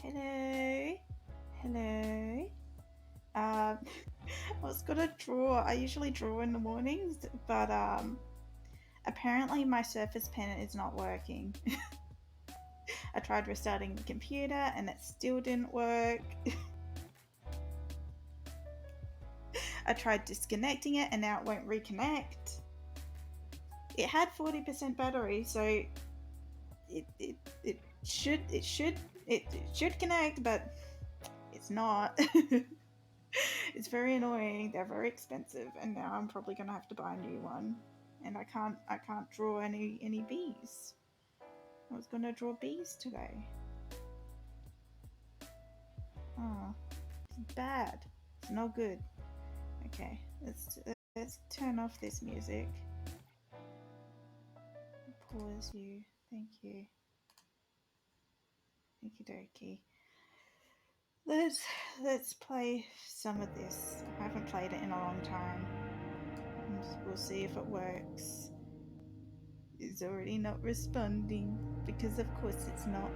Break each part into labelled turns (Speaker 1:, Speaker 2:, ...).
Speaker 1: Hello. Hello. I was gonna draw. I usually draw in the mornings, but apparently my Surface Pen is not working. I tried restarting the computer and it still didn't work. I tried disconnecting it and now it won't reconnect. It had 40% battery, so it should connect, but it's not. It's very annoying. They're very expensive, and now I'm probably gonna have to buy a new one. And I can't draw any bees. I was gonna draw bees today. Oh, it's bad. It's not good. Okay, let's turn off this music. Pause you. Thank you. Okie dokie. Let's play some of this. I haven't played it in a long time. We'll see if it works. It's already not responding because of course it's not.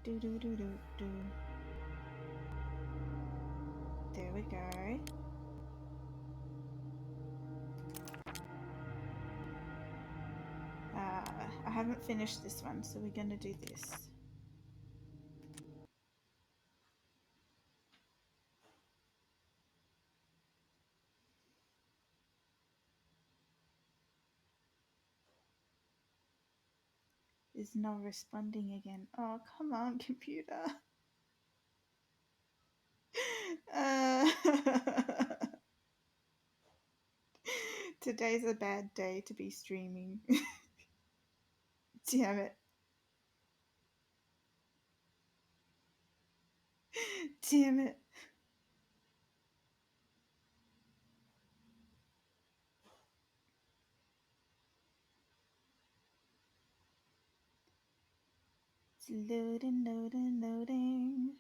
Speaker 1: do do do do do. There we go. I haven't finished this one, so we're gonna do this. Is not responding again. Oh, come on, computer. Uh, Today's a bad day to be streaming. Damn it. Damn it. It's loading, loading, loading.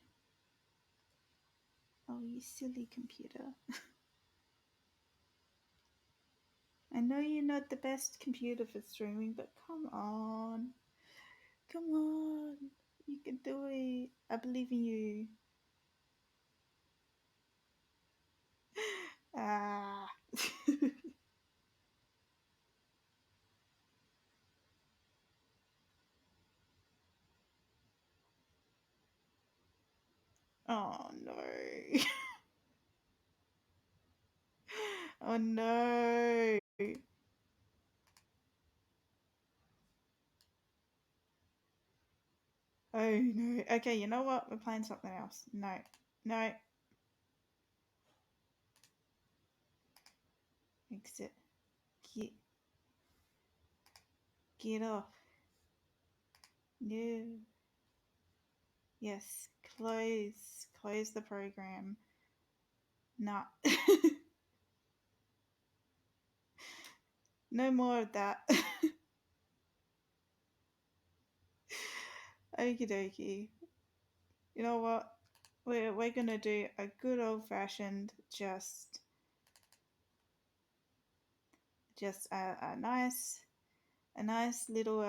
Speaker 1: Oh, you silly computer. I know you're not the best computer for streaming, but come on. Come on. You can do it. I believe in you. Ah. Oh no. Oh no. Oh no. Okay, you know what? We're playing something else. No. No. Exit. Get get off. No. Yes. Close. Close the program. Nah. No more of that. Okie dokie. You know what? We're gonna do a good old fashioned just a nice little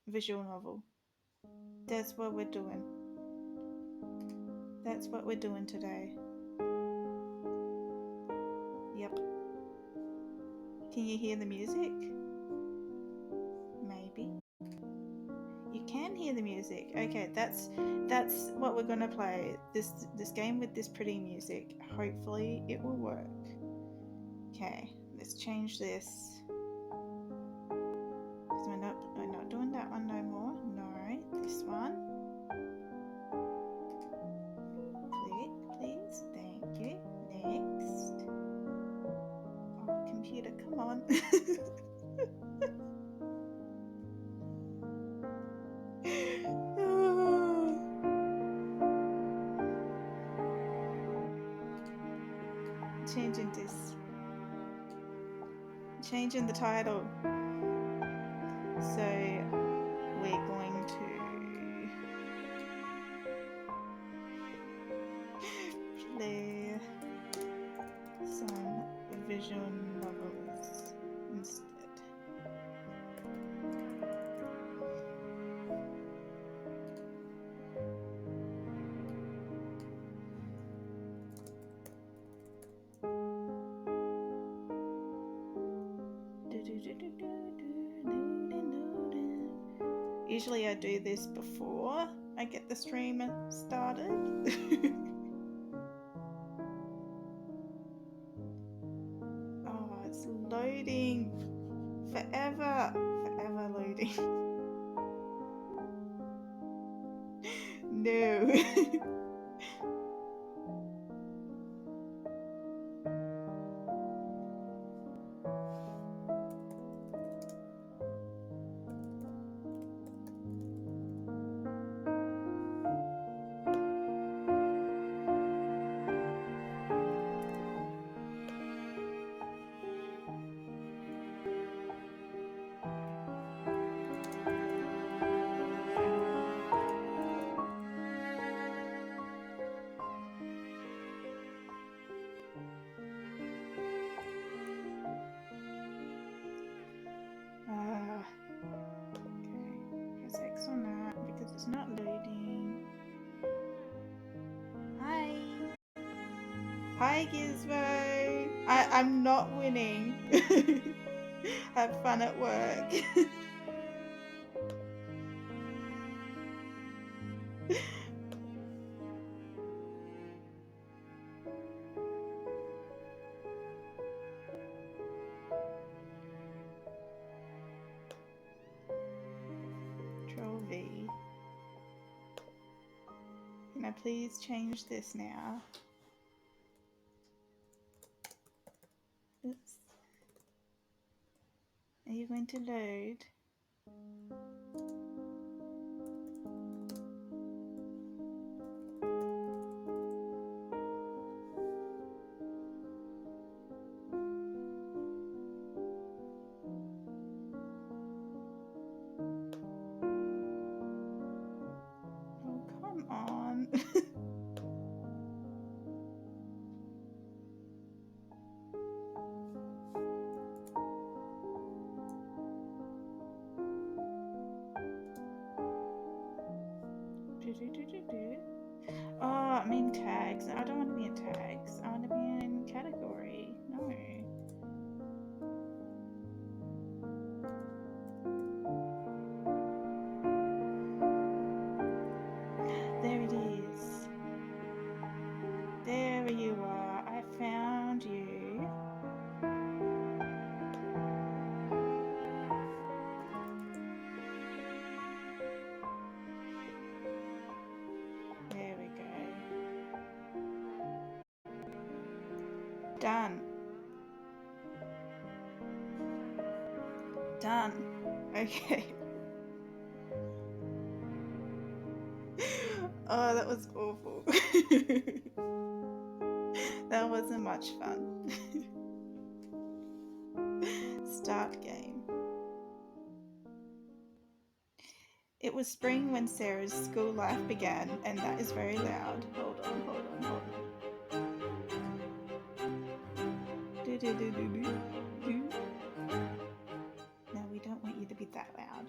Speaker 1: visual novel. That's what we're doing. That's what we're doing today. Yep. Can you hear the music? Maybe. You can hear the music. Okay, that's what we're gonna play. This game with this pretty music. Hopefully it will work. Okay, let's change this. Because we're not doing that one no more. No, this one. Click, please. Thank you. Next. Oh, computer, come on. Changing this. Changing the title. So we're going to play some visual novels instead. Usually I do this before I get the stream started. Oh, it's loading. Forever loading. No. Okay, press X on that because it's not loading. Hi Gizmo! I'm not winning. Have fun at work. Control V. Can I please change this now? Oops. Are you going to load? Oh, come on. Oh, I'm in tags. I don't want to be in tags. I want to be in category. No. There it is. There you are. I found you. There we go. Done. Done. Okay. Oh, that was awful. That wasn't much fun. Start game. It was spring when Sarah's school life began, and that is very loud. Hold on. Do. No, we don't want you to be that loud.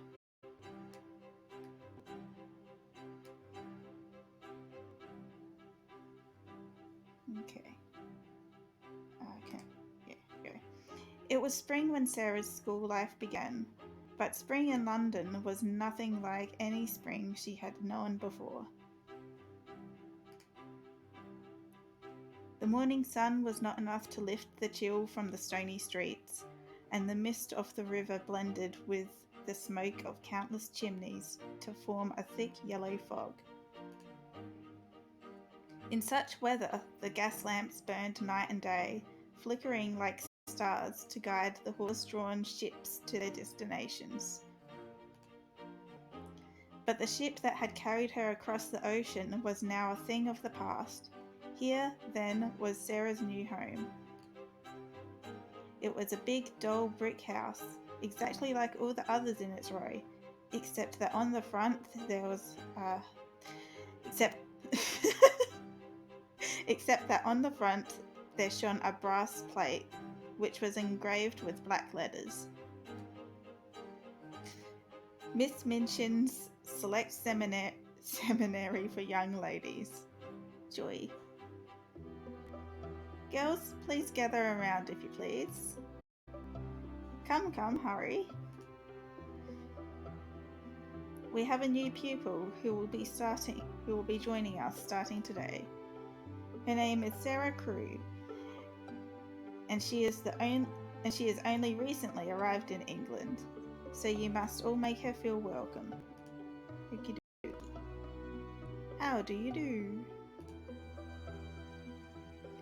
Speaker 1: Okay. Okay. Yeah, go. It was spring when Sarah's school life began, but spring in London was nothing like any spring she had known before. The morning sun was not enough to lift the chill from the stony streets, and the mist of the river blended with the smoke of countless chimneys to form a thick yellow fog. In such weather, the gas lamps burned night and day, flickering like stars to guide the horse-drawn ships to their destinations. But the ship that had carried her across the ocean was now a thing of the past. Here, then, was Sarah's new home. It was a big, dull brick house, exactly like all the others in its row, except that on the front there was, except that on the front there shone a brass plate, which was engraved with black letters. Miss Minchin's Select Seminary for Young Ladies. Joy. Girls, please gather around if you please. Come, come, hurry. We have a new pupil who will be joining us starting today. Her name is Sarah Crew, and she is only recently arrived in England, so you must all make her feel welcome. How do you do?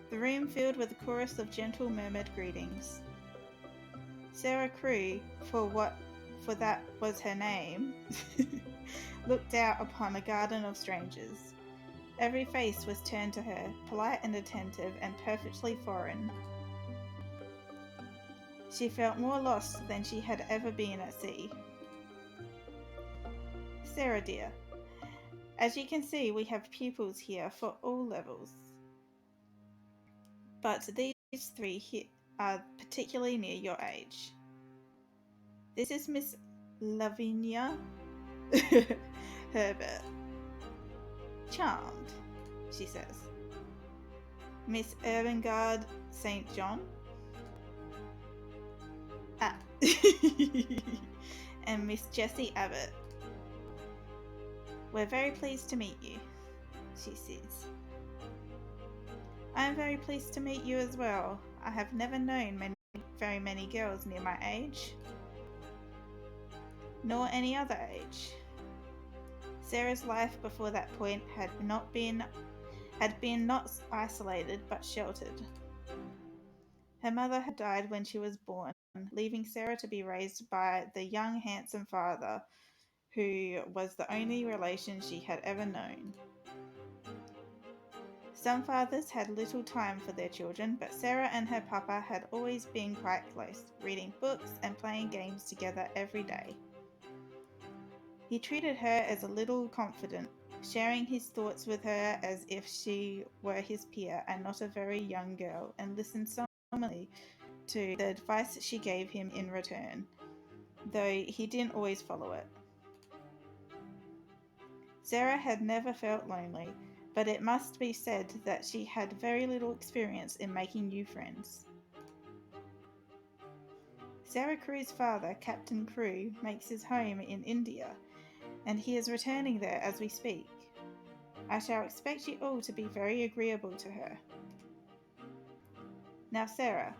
Speaker 1: The room filled with a chorus of gentle murmured greetings. Sarah Crew, for that was her name, looked out upon a garden of strangers. Every face was turned to her, polite and attentive and perfectly foreign. She felt more lost than she had ever been at sea. Sarah dear, as you can see, we have pupils here for all levels. But these three here are particularly near your age. This is Miss Lavinia Herbert. Charmed, she says. Miss Ervingard St. John. And Miss Jessie Abbott. We're very pleased to meet you, she says. I am very pleased to meet you as well. I have never known very many girls near my age, nor any other age. Sarah's life before that point had been not isolated but sheltered. Her mother had died when she was born, leaving Sarah to be raised by the young handsome father who was the only relation she had ever known. Some fathers had little time for their children, but Sarah and her papa had always been quite close, reading books and playing games together every day. He treated her as a little confidant, sharing his thoughts with her as if she were his peer and not a very young girl, and listened solemnly to the advice she gave him in return, though he didn't always follow it. Sarah had never felt lonely, but it must be said that she had very little experience in making new friends. Sarah Crew's father, Captain Crew, makes his home in India, and he is returning there as we speak. I shall expect you all to be very agreeable to her. Now, Sarah,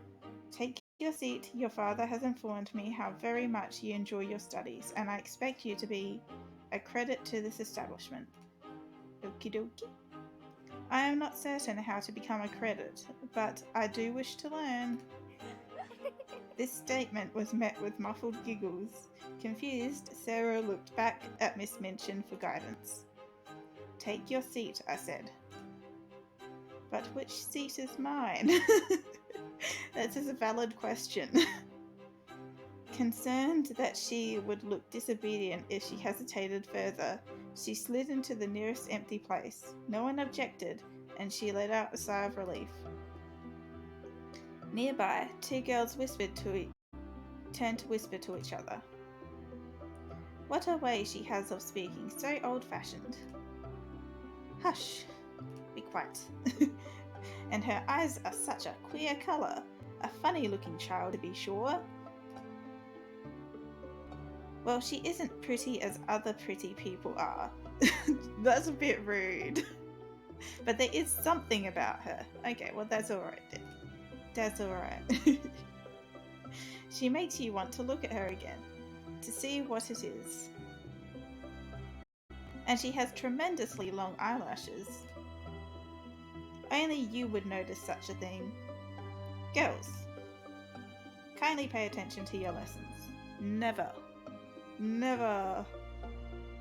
Speaker 1: take your seat. Your father has informed me how very much you enjoy your studies, and I expect you to be a credit to this establishment. Okie dokie. I am not certain how to become a credit, but I do wish to learn. This statement was met with muffled giggles. Confused, Sarah looked back at Miss Minchin for guidance. Take your seat, I said. But which seat is mine? That is a valid question. Concerned that she would look disobedient if she hesitated further, she slid into the nearest empty place. No one objected, and she let out a sigh of relief. Nearby, two girls turned to whisper to each other. What a way she has of speaking, so old-fashioned. Hush, be quiet. And her eyes are such a queer colour. A funny-looking child, to be sure. Well, she isn't pretty as other pretty people are. That's a bit rude. But there is something about her. Okay, well that's alright then. That's alright. She makes you want to look at her again, to see what it is. And she has tremendously long eyelashes. Only you would notice such a thing. Girls, kindly pay attention to your lessons. Never. Never.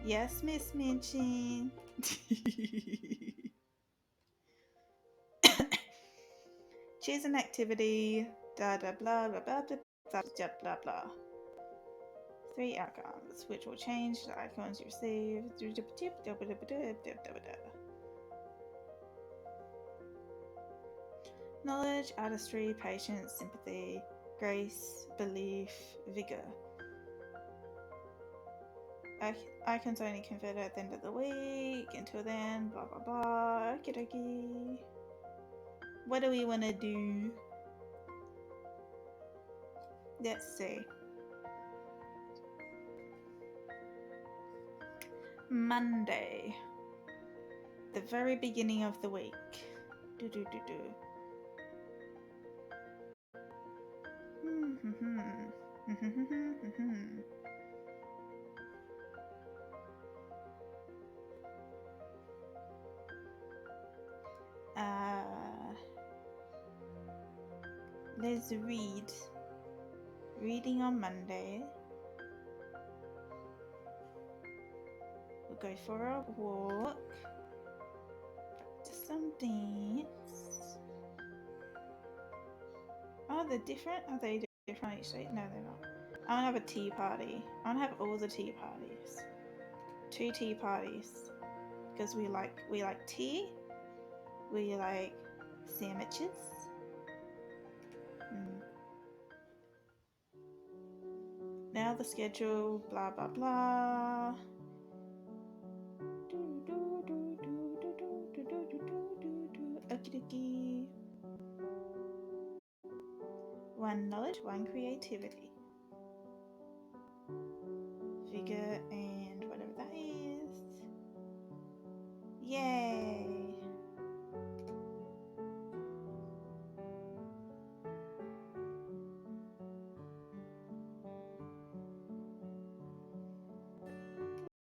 Speaker 1: Yes, Miss Minchin. Choose an activity. Da da blah blah blah blah blah blah blah. 3 icons, which will change the icons you receive. Knowledge, artistry, patience, sympathy, grace, belief, vigor. Icons only convert at the end of the week. Until then, blah blah blah. Okie dokie. What do we want to do? Let's see. Monday. The very beginning of the week. Do do do do. Let's read. Reading on Monday. We'll go for a walk. Practice some dance. Oh, they're different? Are they different each day? No, they're not. I want to have a tea party. I want to have all the tea parties. 2 tea parties. Because we like tea. We like sandwiches. Now the schedule, blah blah blah. Okie dokie. 1 knowledge, 1 creativity. Figure and whatever that is. Yay!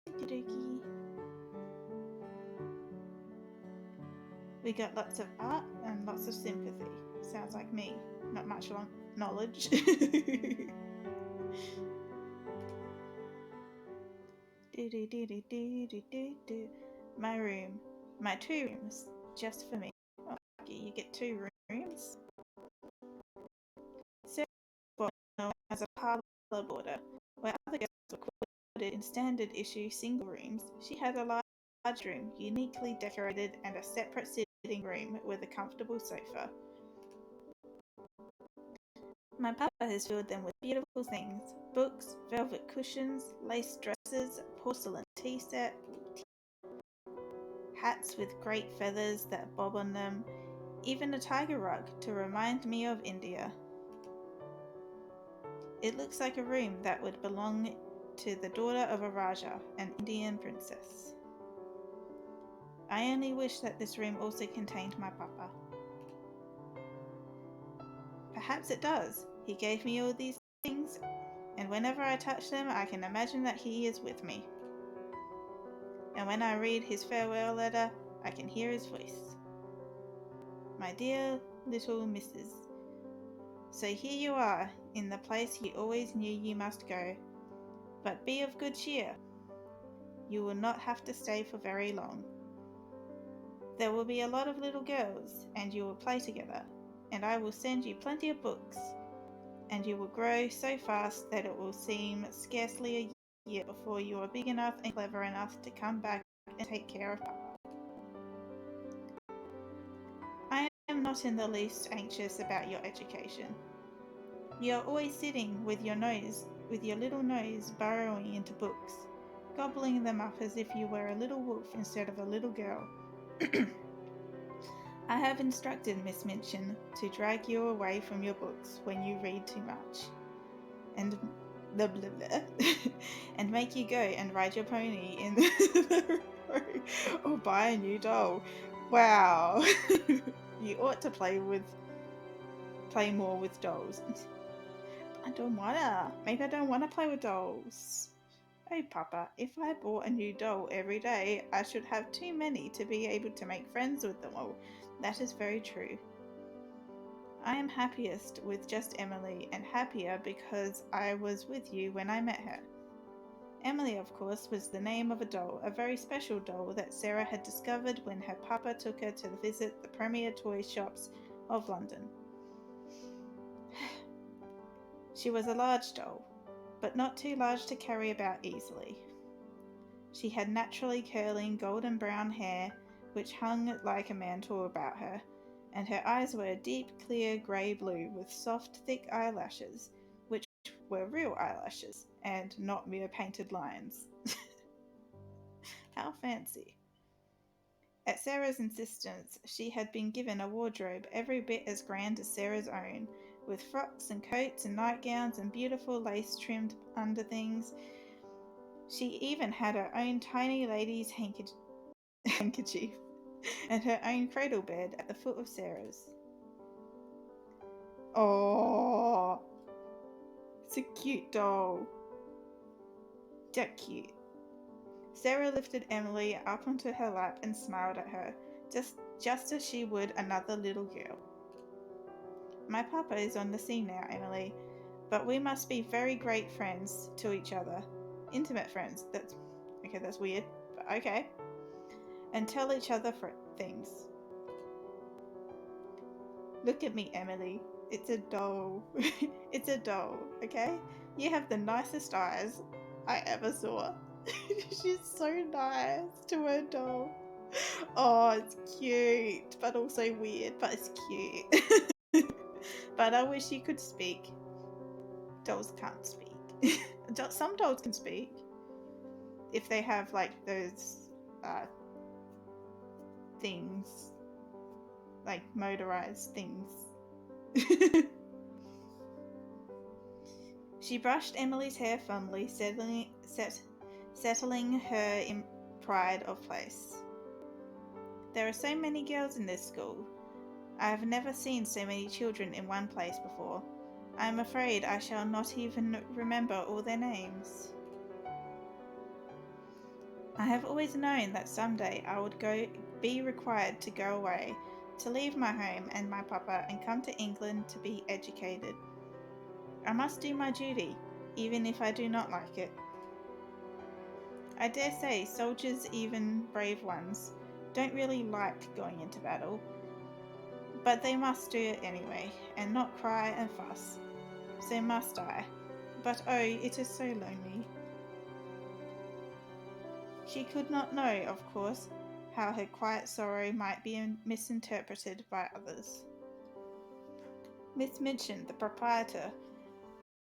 Speaker 1: Okie dokie. We got lots of art and lots of sympathy. Sounds like me. Not much knowledge. My room. My 2 rooms. Just for me. Oh, lucky you get 2 rooms. Sarah as a parlour boarder, where other girls were quartered in standard issue single rooms. She had a large room, uniquely decorated, and a separate sitting room with a comfortable sofa. My papa has filled them with beautiful things: books, velvet cushions, lace dresses, a porcelain tea set, hats with great feathers that bob on them, even a tiger rug to remind me of India. It looks like a room that would belong to the daughter of a Raja, an Indian princess. I only wish that this room also contained my papa. Perhaps it does. He gave me all these things, and whenever I touch them, I can imagine that he is with me. And when I read his farewell letter, I can hear his voice. My dear little Mrs. So here you are, in the place you always knew you must go. But be of good cheer. You will not have to stay for very long. There will be a lot of little girls, and you will play together, and I will send you plenty of books, and you will grow so fast that it will seem scarcely a year before you are big enough and clever enough to come back and take care of Papa. I am not in the least anxious about your education. You are always sitting with your little nose burrowing into books, gobbling them up as if you were a little wolf instead of a little girl. I have instructed Miss Minchin to drag you away from your books when you read too much, and blah blah blah, and make you go and ride your pony in the road or buy a new doll. Wow, you ought to play more with dolls. I don't wanna. Maybe I don't wanna play with dolls. Oh, Papa, if I bought a new doll every day, I should have too many to be able to make friends with them all. That is very true. I am happiest with just Emily, and happier because I was with you when I met her. Emily, of course, was the name of a doll, a very special doll that Sarah had discovered when her papa took her to visit the premier toy shops of London. She was a large doll, but not too large to carry about easily. She had naturally curling golden brown hair, which hung like a mantle about her, and her eyes were a deep, clear grey-blue with soft, thick eyelashes, which were real eyelashes, and not mere painted lines. How fancy. At Sarah's insistence, she had been given a wardrobe every bit as grand as Sarah's own, with frocks and coats and nightgowns and beautiful lace-trimmed underthings. She even had her own tiny lady's handkerchief and her own cradle bed at the foot of Sarah's. Oh, it's a cute doll. That cute. Sarah lifted Emily up onto her lap and smiled at her, just as she would another little girl. My papa is on the scene now, Emily, but we must be very great friends to each other. Intimate friends. That's weird, but okay. And tell each other things. Look at me, Emily. It's a doll. It's a doll, okay? You have the nicest eyes I ever saw. She's so nice to her doll. Oh, it's cute, but also weird, but it's cute. But I wish you could speak. Dolls can't speak. Some dolls can speak if they have like those things, like motorized things. She brushed Emily's hair fondly, settling her in pride of place. There are so many girls in this school. I have never seen so many children in one place before. I am afraid I shall not even remember all their names. I have always known that someday I would be required to go away, to leave my home and my papa and come to England to be educated. I must do my duty, even if I do not like it. I dare say soldiers, even brave ones, don't really like going into battle, but they must do it anyway, and not cry and fuss. So must I. But oh, it is so lonely. She could not know, of course, how her quiet sorrow might be misinterpreted by others. Miss Minchin, the proprietor,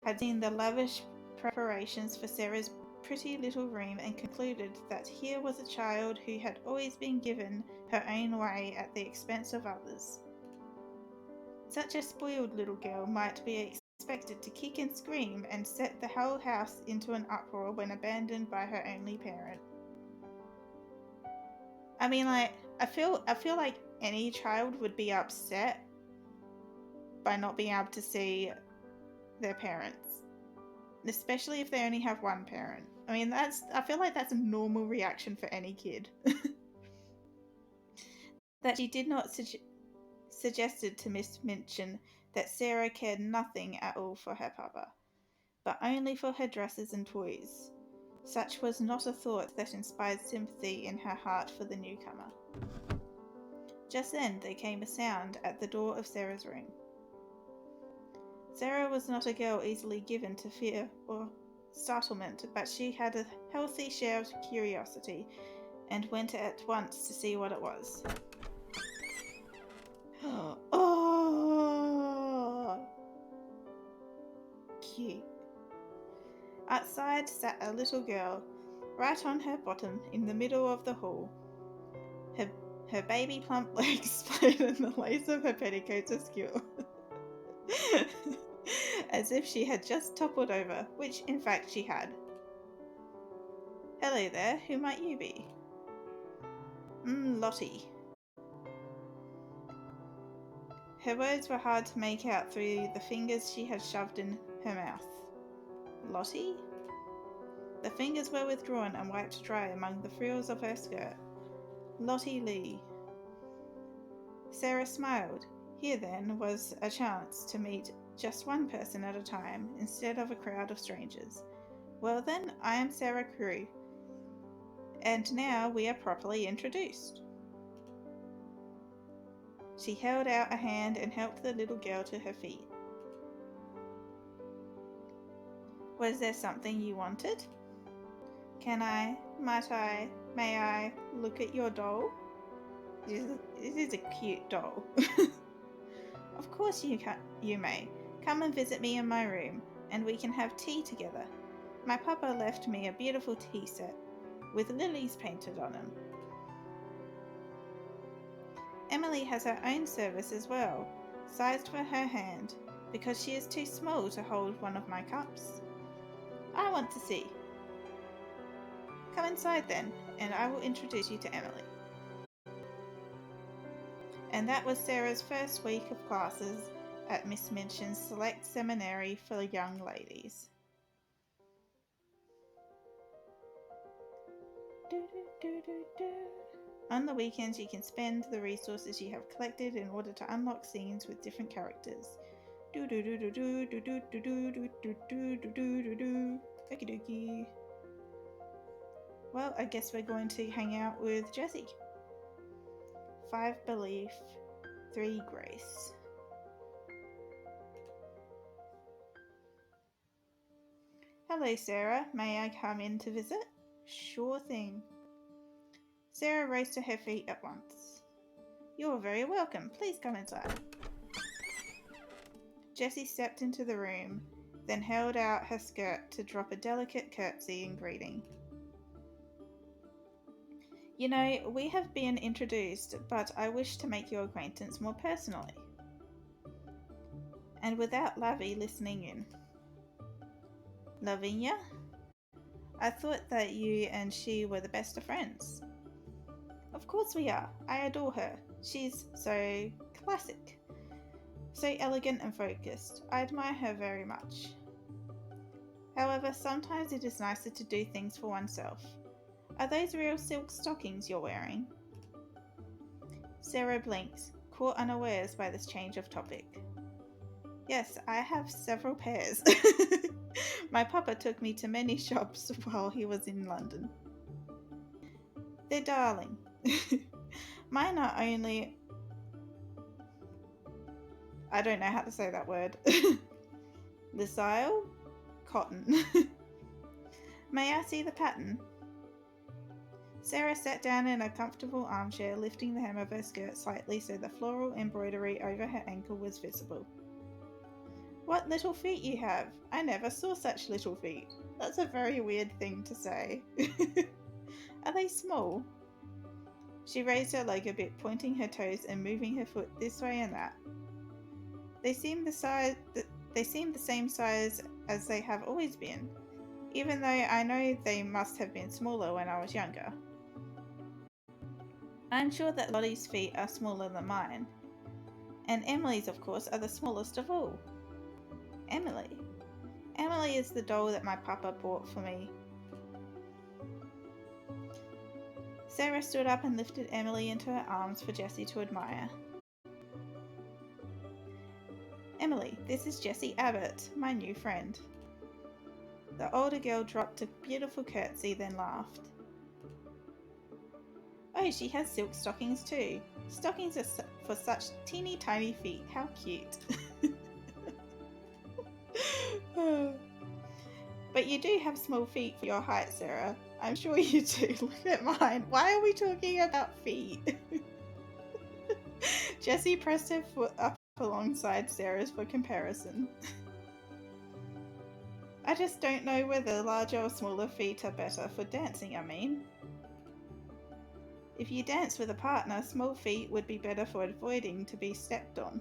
Speaker 1: had seen the lavish preparations for Sarah's pretty little room and concluded that here was a child who had always been given her own way at the expense of others. Such a spoiled little girl might be expected to kick and scream and set the whole house into an uproar when abandoned by her only parent. I mean, like, I feel like any child would be upset by not being able to see their parents, especially if they only have one parent. I mean, I feel like that's a normal reaction for any kid. That she did not suggested to Miss Minchin that Sarah cared nothing at all for her papa, but only for her dresses and toys. Such was not a thought that inspired sympathy in her heart for the newcomer. Just then there came a sound at the door of Sarah's room. Sarah was not a girl easily given to fear or startlement, but she had a healthy share of curiosity and went at once to see what it was. Oh, cute. Outside sat a little girl, right on her bottom in the middle of the hall. Her baby plump legs played in the lace of her petticoats askew, as if she had just toppled over, which in fact she had. Hello there, who might you be? Lottie. Her words were hard to make out through the fingers she had shoved in her mouth. Lottie? The fingers were withdrawn and wiped dry among the frills of her skirt. Lottie Lee. Sarah smiled. Here then was a chance to meet just one person at a time instead of a crowd of strangers. Well then, I am Sarah Crewe, and now we are properly introduced. She held out a hand and helped the little girl to her feet. Was there something you wanted? May I look at your doll? This is a cute doll. Of course you may. Come and visit me in my room, and we can have tea together. My papa left me a beautiful tea set, with lilies painted on them. Emily has her own service as well, sized for her hand, because she is too small to hold one of my cups. I want to see. Come inside then, and I will introduce you to Emily. And that was Sarah's first week of classes at Miss Minchin's Select Seminary for Young Ladies. On the weekends, you can spend the resources you have collected in order to unlock scenes with different characters. Okie dokie. Well, I guess we're going to hang out with Jessie. 5 belief, 3 grace. Hello, Sarah. May I come in to visit? Sure thing. Sarah rose to her feet at once. You're very welcome. Please come inside. Jessie stepped into the room, then held out her skirt to drop a delicate curtsy in greeting. You know, we have been introduced, but I wish to make your acquaintance more personally. And without Lavi listening in. Lavinia? I thought that you and she were the best of friends. Of course we are. I adore her. She's so classic. So elegant and focused. I admire her very much. However, sometimes it is nicer to do things for oneself. Are those real silk stockings you're wearing? Sarah blinks, caught unawares by this change of topic. Yes, I have several pairs. My papa took me to many shops while he was in London. They're darling. Mine are only... I don't know how to say that word. Lisile? Cotton. May I see the pattern? Sarah sat down in a comfortable armchair, lifting the hem of her skirt slightly so the floral embroidery over her ankle was visible. What little feet you have! I never saw such little feet. That's a very weird thing to say. Are they small? She raised her leg a bit, pointing her toes and moving her foot this way and that. They seem the same size as they have always been, even though I know they must have been smaller when I was younger. I'm sure that Lottie's feet are smaller than mine, and Emily's, of course, are the smallest of all. Emily? Emily is the doll that my papa bought for me. Sarah stood up and lifted Emily into her arms for Jessie to admire. Emily, this is Jessie Abbott, my new friend. The older girl dropped a beautiful curtsy, then laughed. Oh, she has silk stockings too. Stockings are for such teeny tiny feet. How cute. But you do have small feet for your height, Sarah. I'm sure you do. Look at mine. Why are we talking about feet? Jessie pressed her foot up alongside Sarah's for comparison. I just don't know whether larger or smaller feet are better for dancing, I mean. If you dance with a partner, small feet would be better for avoiding to be stepped on.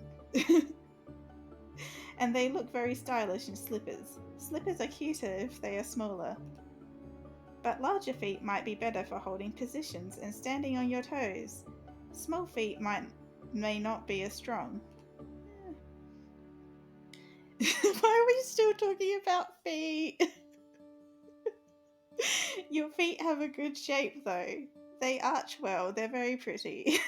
Speaker 1: And they look very stylish in slippers. Slippers are cuter if they are smaller. But larger feet might be better for holding positions and standing on your toes. Small feet may not be as strong. Why are we still talking about feet? Your feet have a good shape though. They arch well, they're very pretty.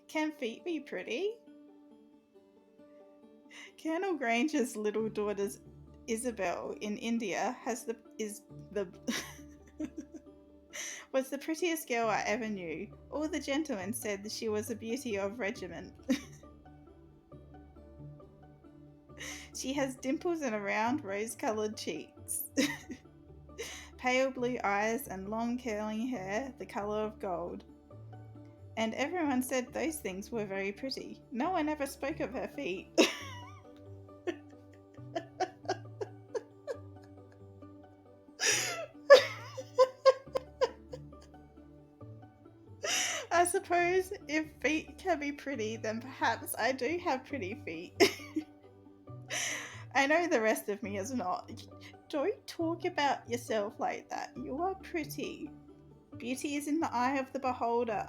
Speaker 1: Can feet be pretty? Colonel Granger's little daughter Isabel in India was the prettiest girl I ever knew. All the gentlemen said that she was a beauty of regiment. She has dimples and round rose-coloured cheeks, pale blue eyes and long curling hair the colour of gold. And everyone said those things were very pretty. No one ever spoke of her feet. I suppose if feet can be pretty, then perhaps I do have pretty feet. I know the rest of me is not. Don't talk about yourself like that. You are pretty. Beauty is in the eye of the beholder.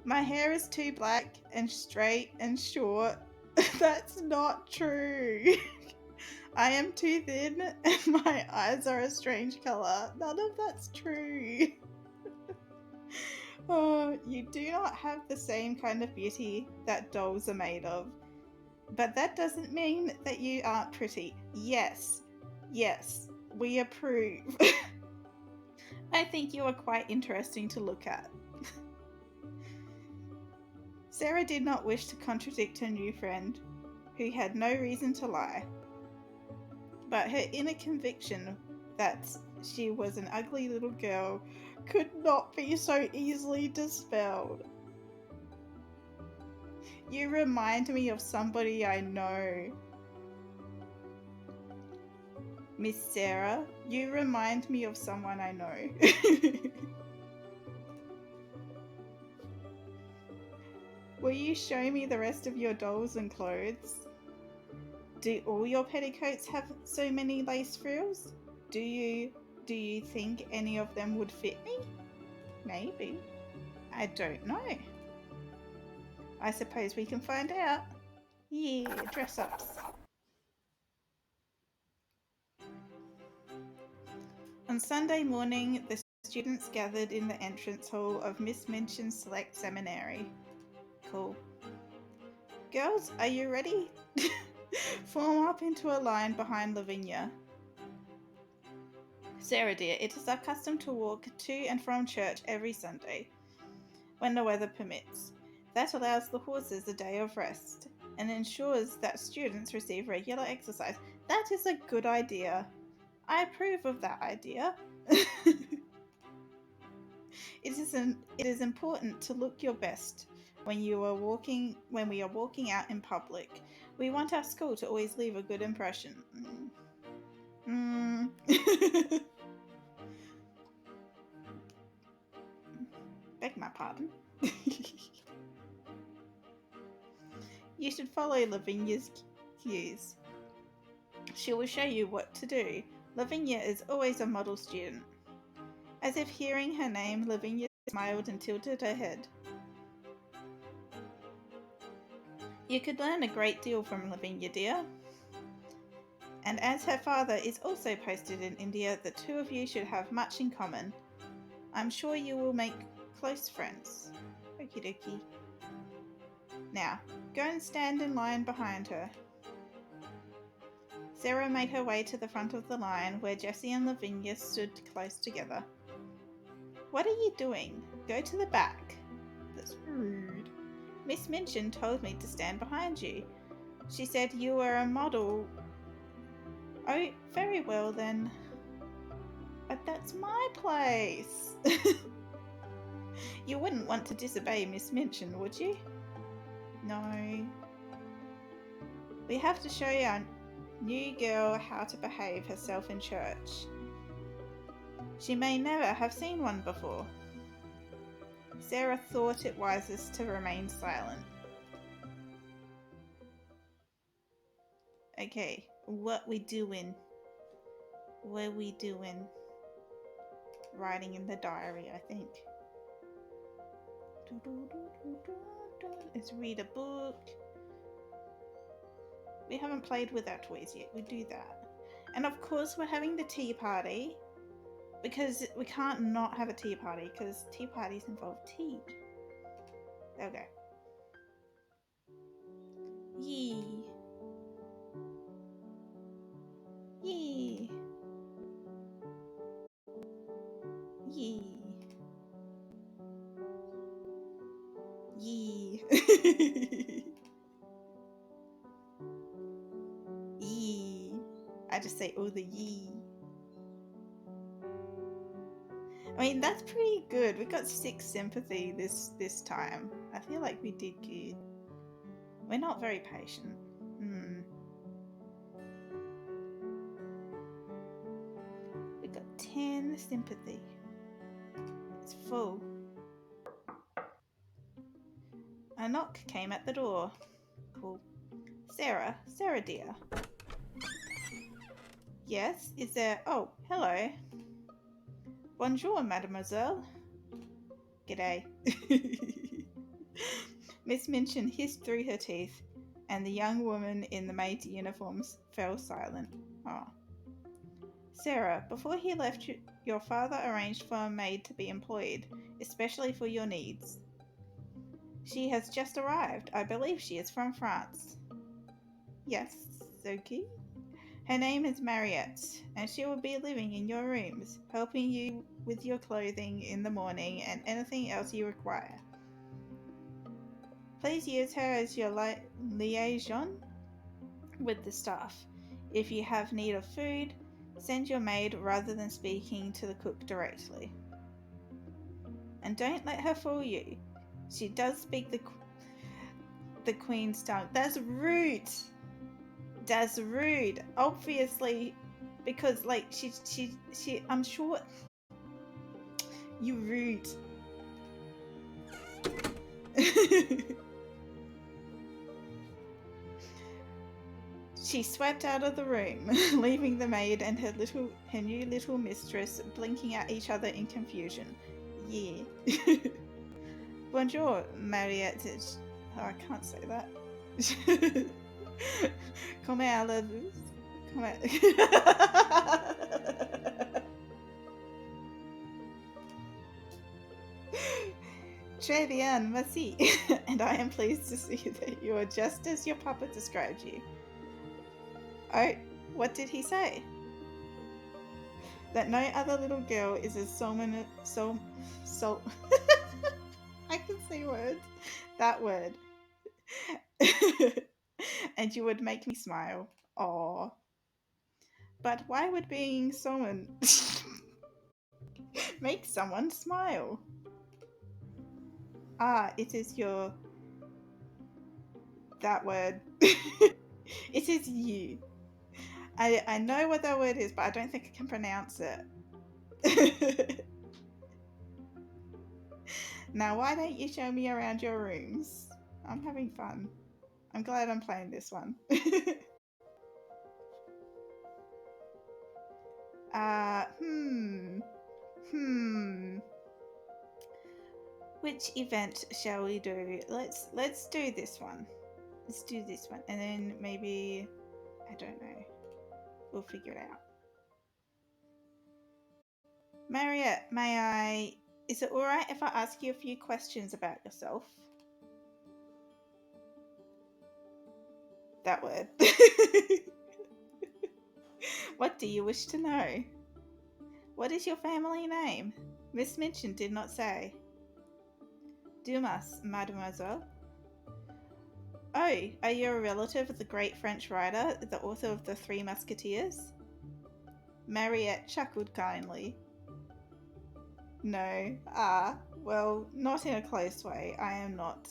Speaker 1: My hair is too black and straight and short. That's not true. I am too thin and my eyes are a strange colour. None of that's true. Oh, you do not have the same kind of beauty that dolls are made of. But that doesn't mean that you aren't pretty. Yes, we approve. I think you are quite interesting to look at. Sarah did not wish to contradict her new friend, who had no reason to lie. But her inner conviction that she was an ugly little girl could not be so easily dispelled. You remind me of somebody I know. Miss Sarah, you remind me of someone I know. Will you show me the rest of your dolls and clothes? Do all your petticoats have so many lace frills? Do you think any of them would fit me? Maybe. I don't know. I suppose we can find out. Yeah, dress-ups. On Sunday morning, the students gathered in the entrance hall of Miss Minchin's Select Seminary. Cool. Girls, are you ready? Form up into a line behind Lavinia. Sarah dear, it is our custom to walk to and from church every Sunday, when the weather permits. That allows the horses a day of rest, and ensures that students receive regular exercise. That is a good idea. I approve of that idea. It is important to look your best when we are walking out in public. We want our school to always leave a good impression. Beg my pardon. You should follow Lavinia's cues. She will show you what to do. Lavinia is always a model student. As if hearing her name, Lavinia smiled and tilted her head. You could learn a great deal from Lavinia, dear. And as her father is also posted in India, the two of you should have much in common. I'm sure you will make close friends. Okie dokie. Now, go and stand in line behind her. Sarah made her way to the front of the line, where Jessie and Lavinia stood close together. What are you doing? Go to the back. That's rude. Miss Minchin told me to stand behind you. She said you were a model. Oh, very well then. But that's my place. You wouldn't want to disobey Miss Minchin, would you? No. We have to show our new girl how to behave herself in church. She may never have seen one before. Sarah thought it wisest to remain silent. Okay, what we doing? What we doing? Writing in the diary, I think. Let's read a book. We haven't played with our toys yet. We do that. And of course we're having the tea party. Because we can't not have a tea party. Because tea parties involve tea. Okay. Yee. Yee. Yee. Yee. Yee. I just say, oh, the yee. I mean, that's pretty good. We got 6 sympathy this time. I feel like we did good. We're not very patient. We got 10 sympathy. It's full. A knock came at the door. Cool. Sarah dear. Yes, is there... Oh, hello. Bonjour, mademoiselle. G'day. Miss Minchin hissed through her teeth, and the young woman in the maid's uniforms fell silent. Oh. Sarah, before he left, your father arranged for a maid to be employed, especially for your needs. She has just arrived. I believe she is from France. Yes, Soki. Her name is Mariette, and she will be living in your rooms, helping you with your clothing in the morning and anything else you require. Please use her as your liaison with the staff. If you have need of food, send your maid rather than speaking to the cook directly. And don't let her fool you. She does speak the queen's tongue. That's rude. That's rude. Obviously, because like she I'm sure you rude. She swept out of the room, leaving the maid and her new little mistress blinking at each other in confusion. Yeah. Bonjour, Mariette. Oh, I can't say that. Comment allez-vous? Comment... Très bien, merci. And I am pleased to see that you are just as your papa described you. Oh, what did he say? That no other little girl is as I can say words. That word. And you would make me smile. Aww. But why would being someone make someone smile? Ah, it is your... that word. It is you. I know what that word is, but I don't think I can pronounce it. Now, why don't you show me around your rooms? I'm having fun. I'm glad I'm playing this one. Hmm. Which event shall we do? Let's do this one. Let's do this one, and then maybe I don't know. We'll figure it out. Mariette, may I? Is it alright if I ask you a few questions about yourself? That word. What do you wish to know? What is your family name? Miss Minchin did not say. Dumas, mademoiselle. Oh, are you a relative of the great French writer, the author of The Three Musketeers? Mariette chuckled kindly. No. Ah, well, not in a close way. I am not.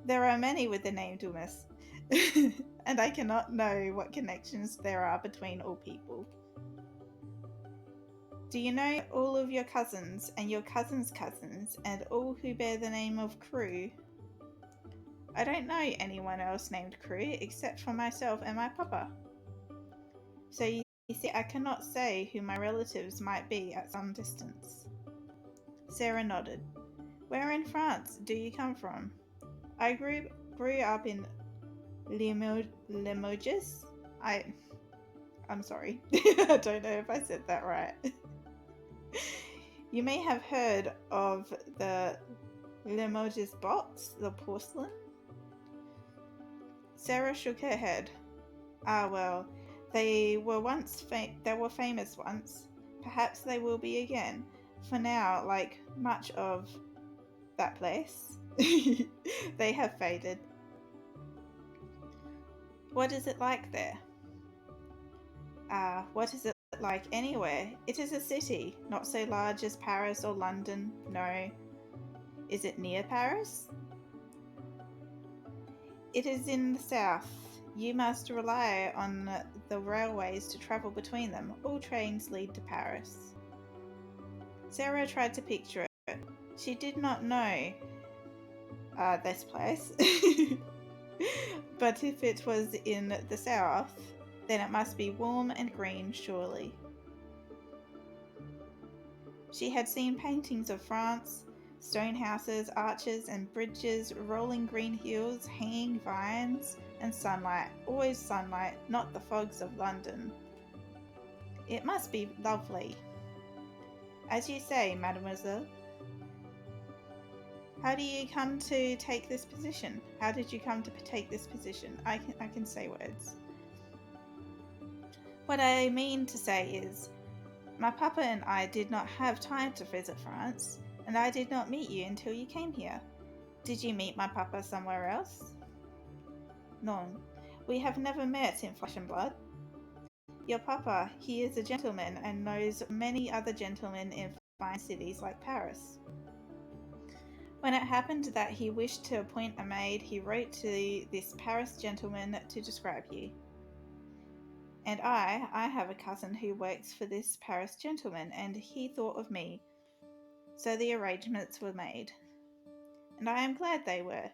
Speaker 1: There are many with the name Dumas, and I cannot know what connections there are between all people. Do you know all of your cousins and your cousins' cousins and all who bear the name of Crew? I don't know anyone else named Crew except for myself and my papa. So you see, I cannot say who my relatives might be at some distance. Sarah nodded. Where in France do you come from? I grew up in Limoges. I'm sorry. I don't know if I said that right. You may have heard of the Limoges box, the porcelain. Sarah shook her head. Ah, well, they were famous once. Perhaps they will be again. For now, like much of that place, they have faded. What is it like there? What is it like anywhere? It is a city, not so large as Paris or London, no. Is it near Paris? It is in the south. You must rely on the railways to travel between them. All trains lead to Paris. Sarah tried to picture it. She did not know this place. But if it was in the south, then it must be warm and green, surely. She had seen paintings of France, stone houses, arches and bridges, rolling green hills, hanging vines, and sunlight, always sunlight, not the fogs of London. It must be lovely. As you say, mademoiselle. How do you come to take this position? How did you come to take this position? I can say words. What I mean to say is, my papa and I did not have time to visit France, and I did not meet you until you came here. Did you meet my papa somewhere else? No, we have never met in flesh and blood. Your papa, he is a gentleman and knows many other gentlemen in fine cities like Paris. When it happened that he wished to appoint a maid, he wrote to this Paris gentleman to describe you. And I have a cousin who works for this Paris gentleman, and he thought of me. So the arrangements were made. And I am glad they were.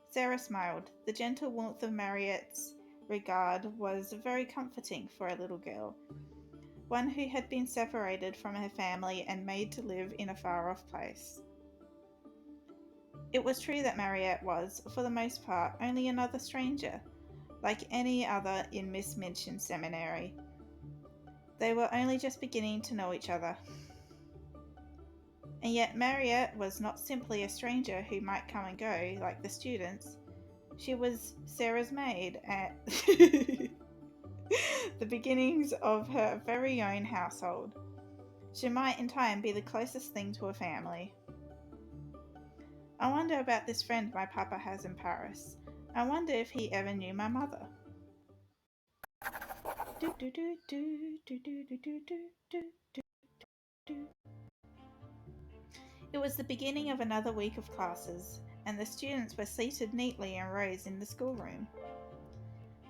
Speaker 1: Sarah smiled. The gentle warmth of Mariette's regard was very comforting for a little girl, one who had been separated from her family and made to live in a far-off place. It was true that Mariette was, for the most part, only another stranger, like any other in Miss Minchin's seminary. They were only just beginning to know each other. And yet Mariette was not simply a stranger who might come and go like the students. She was Sarah's maid at the beginnings of her very own household. She might in time be the closest thing to a family. I wonder about this friend my papa has in Paris. I wonder if he ever knew my mother. It was the beginning of another week of classes, and the students were seated neatly in rows in the schoolroom.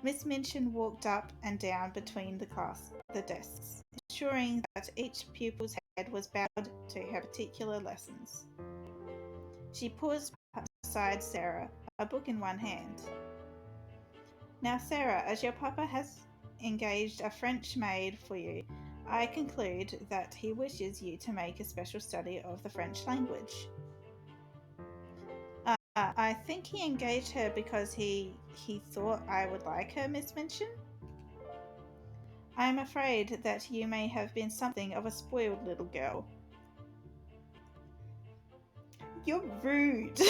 Speaker 1: Miss Minchin walked up and down between the desks, ensuring that each pupil's head was bowed to her particular lessons. She paused beside Sarah, a book in one hand. Now, Sarah, as your papa has engaged a French maid for you, I conclude that he wishes you to make a special study of the French language. I think he engaged her because he thought I would like her, Miss Minchin. I am afraid that you may have been something of a spoiled little girl. You're rude.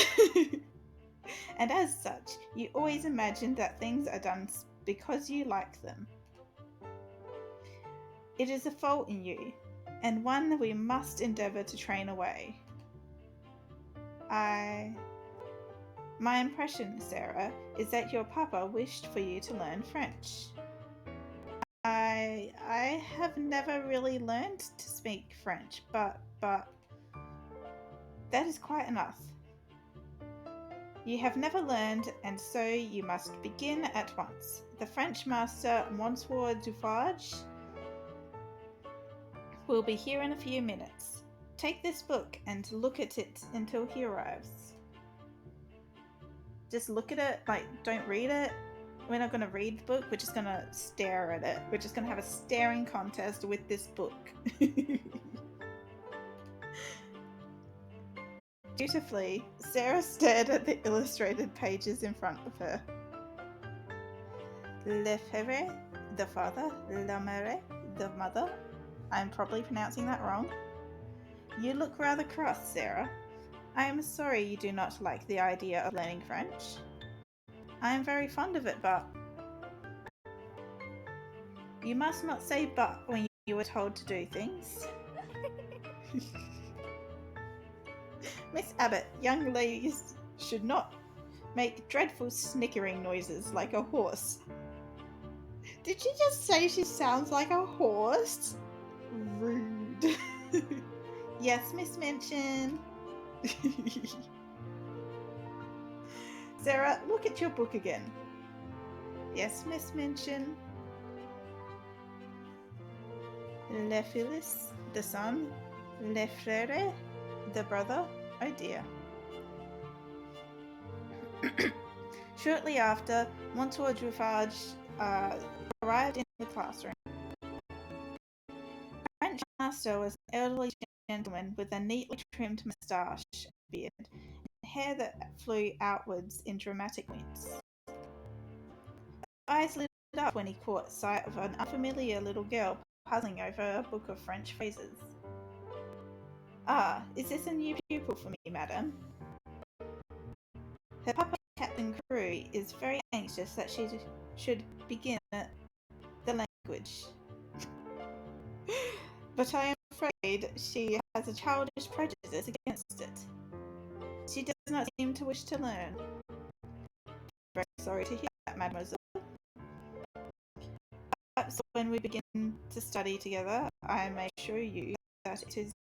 Speaker 1: And as such, you always imagine that things are done because you like them. It is a fault in you, and one we must endeavour to train away. My impression, Sarah, is that your papa wished for you to learn French. I have never really learned to speak French, but that is quite enough. You have never learned, and so you must begin at once. The French master, Monsieur Dufarge, will be here in a few minutes. Take this book and look at it until he arrives. Just look at it, don't read it. We're not going to read the book, we're just going to stare at it. We're just going to have a staring contest with this book. Dutifully, Sarah stared at the illustrated pages in front of her. Le frère, the father, la mère, the mother. I'm probably pronouncing that wrong. You look rather cross, Sarah. I am sorry you do not like the idea of learning French. I am very fond of it, but... You must not say but when you are told to do things. Miss Abbott, young ladies should not make dreadful snickering noises like a horse. Did she just say she sounds like a horse? Rude. Yes, Miss Minchin. Sarah, look at your book again. Yes, Miss Minchin. Le fils, the son. Le frère, the brother. Oh dear. Shortly after, Monsieur Dufarge arrived in the classroom. French master was an elderly gentleman with a neatly trimmed moustache and beard, and hair that flew outwards in dramatic points. His eyes lit up when he caught sight of an unfamiliar little girl puzzling over a book of French phrases. "Ah, is this a new pupil for me, madam? Her papa, Captain Crew, is very anxious that she should begin the language. But I am afraid she has a childish prejudice against it. She does not seem to wish to learn." "Very sorry to hear that, mademoiselle. Perhaps when we begin to study together, I may show you that it is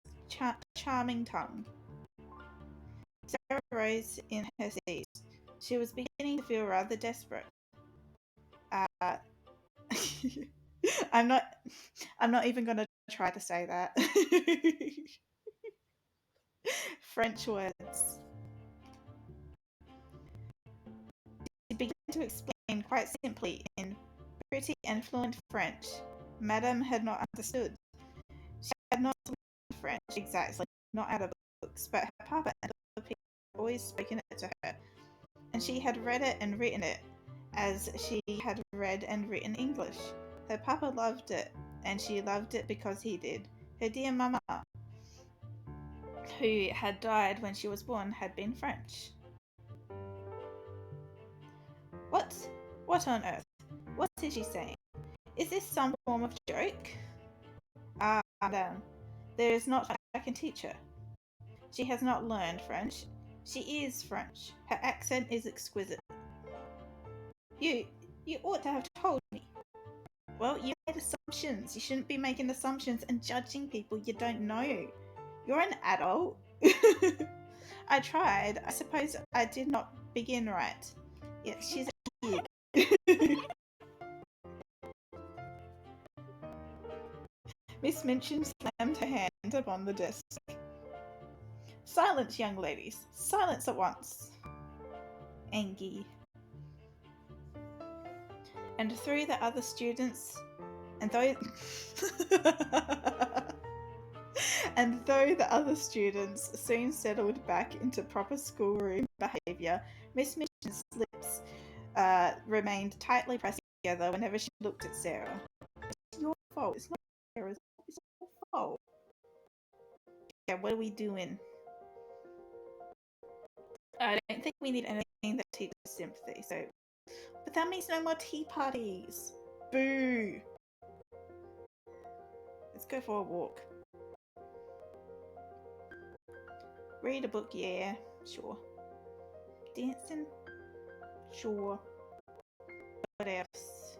Speaker 1: a charming tongue." Sarah rose in her seat. She was beginning to feel rather desperate. Uh, I'm not. I'm not even going to try to say that. French words. She began to explain quite simply in pretty and fluent French. Madame had not understood. She had not learned French exactly, not out of books, but her papa and other people had always spoken it to her, and she had read it and written it as she had read and written English. Her papa loved it, and she loved it because he did. Her dear mamma, who had died when she was born, had been French. What? What on earth? What is she saying? Is this some form of joke? Ah, madame, there is not much I can teach her. She has not learned French. She is French. Her accent is exquisite. You ought to have told me. Well, you made assumptions. You shouldn't be making assumptions and judging people you don't know. You're an adult. I tried. I suppose I did not begin right. Yet she's a kid. Miss Minchin slammed her hand upon the desk. "Silence, young ladies! Silence at once!" Angie. And through the other students, and though and though the other students soon settled back into proper schoolroom behaviour, Miss Minchin's lips remained tightly pressed together whenever she looked at Sarah. "It's your fault. It's not Sarah's fault. It's your fault." "Yeah, what are we doing?" "I don't think we need anything that teaches sympathy, so..." "But that means no more tea parties." "Boo!" "Let's go for a walk." "Read a book, yeah, sure." "Dancing? Sure." "What else?"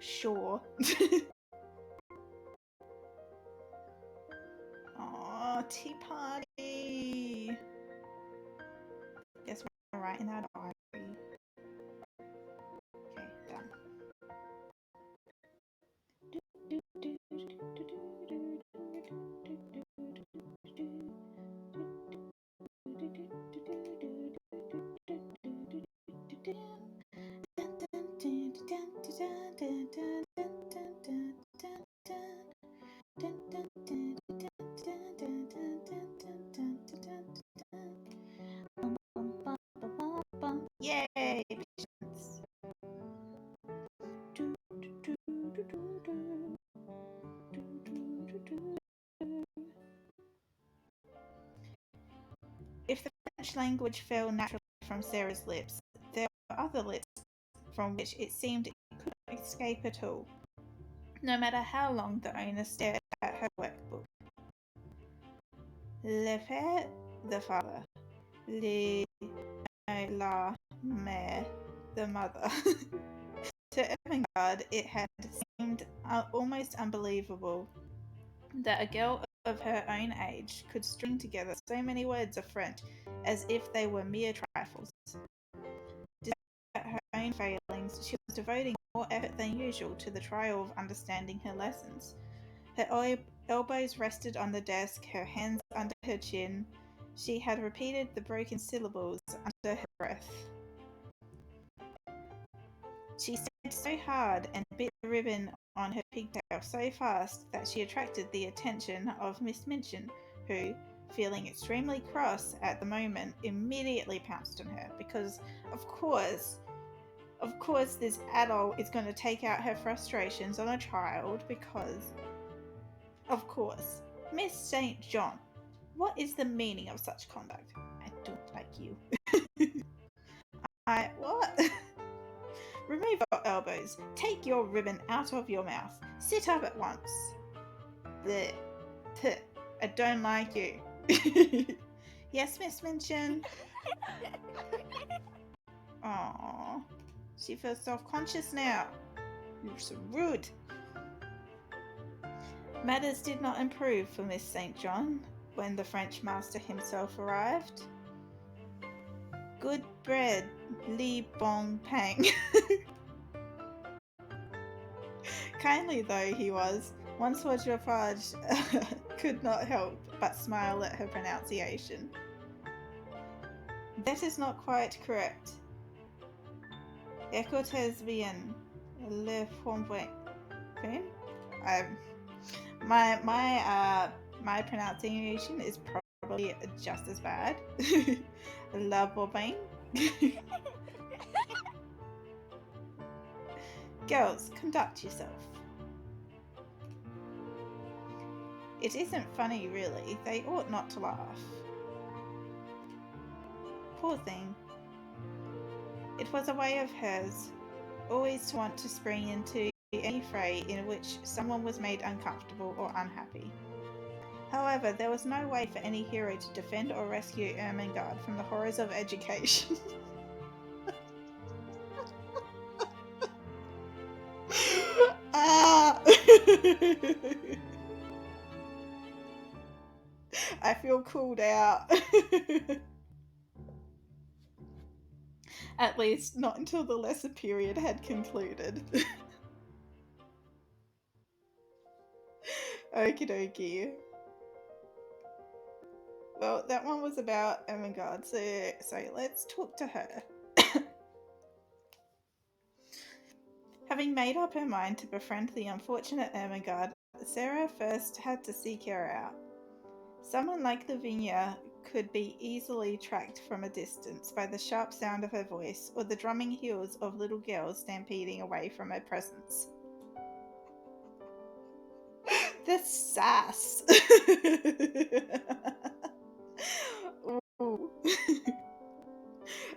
Speaker 1: Sure." Aw, tea party. Guess we're writing that diary. Okay, done. Yay! Patience. If the French language fell naturally from Sarah's lips, there were other lips from which it seemed it could not escape at all, no matter how long the owner stared at her workbook. Le père, the father. La mère, the mother. To Ermengarde, it had seemed almost unbelievable that a girl of her own age could string together so many words of French as if they were mere trifles. Despite her own failings, she was devoting more effort than usual to the trial of understanding her lessons. Her Elbows rested on the desk, her hands under her chin. She had repeated the broken syllables under her breath. She stared so hard and bit the ribbon on her pigtail so fast that she attracted the attention of Miss Minchin, who, feeling extremely cross at the moment, immediately pounced on her because, of course, this adult is going to take out her frustrations on a child because, of course, Miss St. John, what is the meaning of such conduct? I don't like you. What? Remove your elbows. Take your ribbon out of your mouth. Sit up at once. Bleh. Puh. I don't like you. Yes, Miss Minchin? Aww. She feels self-conscious now. You're so rude. Matters did not improve for Miss St. John when the French master himself arrived. Good bread, li bon pain. Kindly though he was, Monsieur Geoffrage could not help but smile at her pronunciation. That is not quite correct. Écoutez bien, le point. My pronunciation is probably just as bad. La bobine. Girls, conduct yourself. It isn't funny, really. They ought not to laugh. Poor thing. It was a way of hers, always to want to spring into any fray in which someone was made uncomfortable or unhappy. However, there was no way for any hero to defend or rescue Ermengarde from the horrors of education. I feel called out. At least, not until the lesser period had concluded. Okie dokie. Well, that one was about Ermengarde, so let's talk to her. Having made up her mind to befriend the unfortunate Ermengarde, Sarah first had to seek her out. Someone like Lavinia could be easily tracked from a distance by the sharp sound of her voice or the drumming heels of little girls stampeding away from her presence. The sass!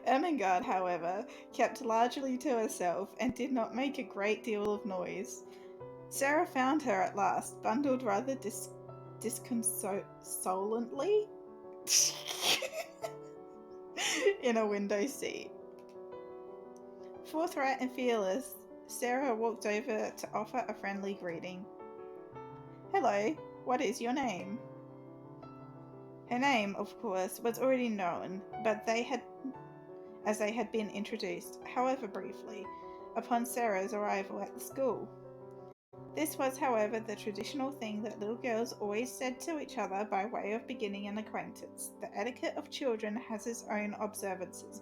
Speaker 1: Ermengarde, however, kept largely to herself and did not make a great deal of noise. Sarah found her at last, bundled rather disconsolately in a window seat. Forthright and fearless, Sarah walked over to offer a friendly greeting. Hello, what is your name? Her name, of course, was already known, but they had been introduced, however briefly, upon Sarah's arrival at the school. This was, however, the traditional thing that little girls always said to each other by way of beginning an acquaintance. The etiquette of children has its own observances.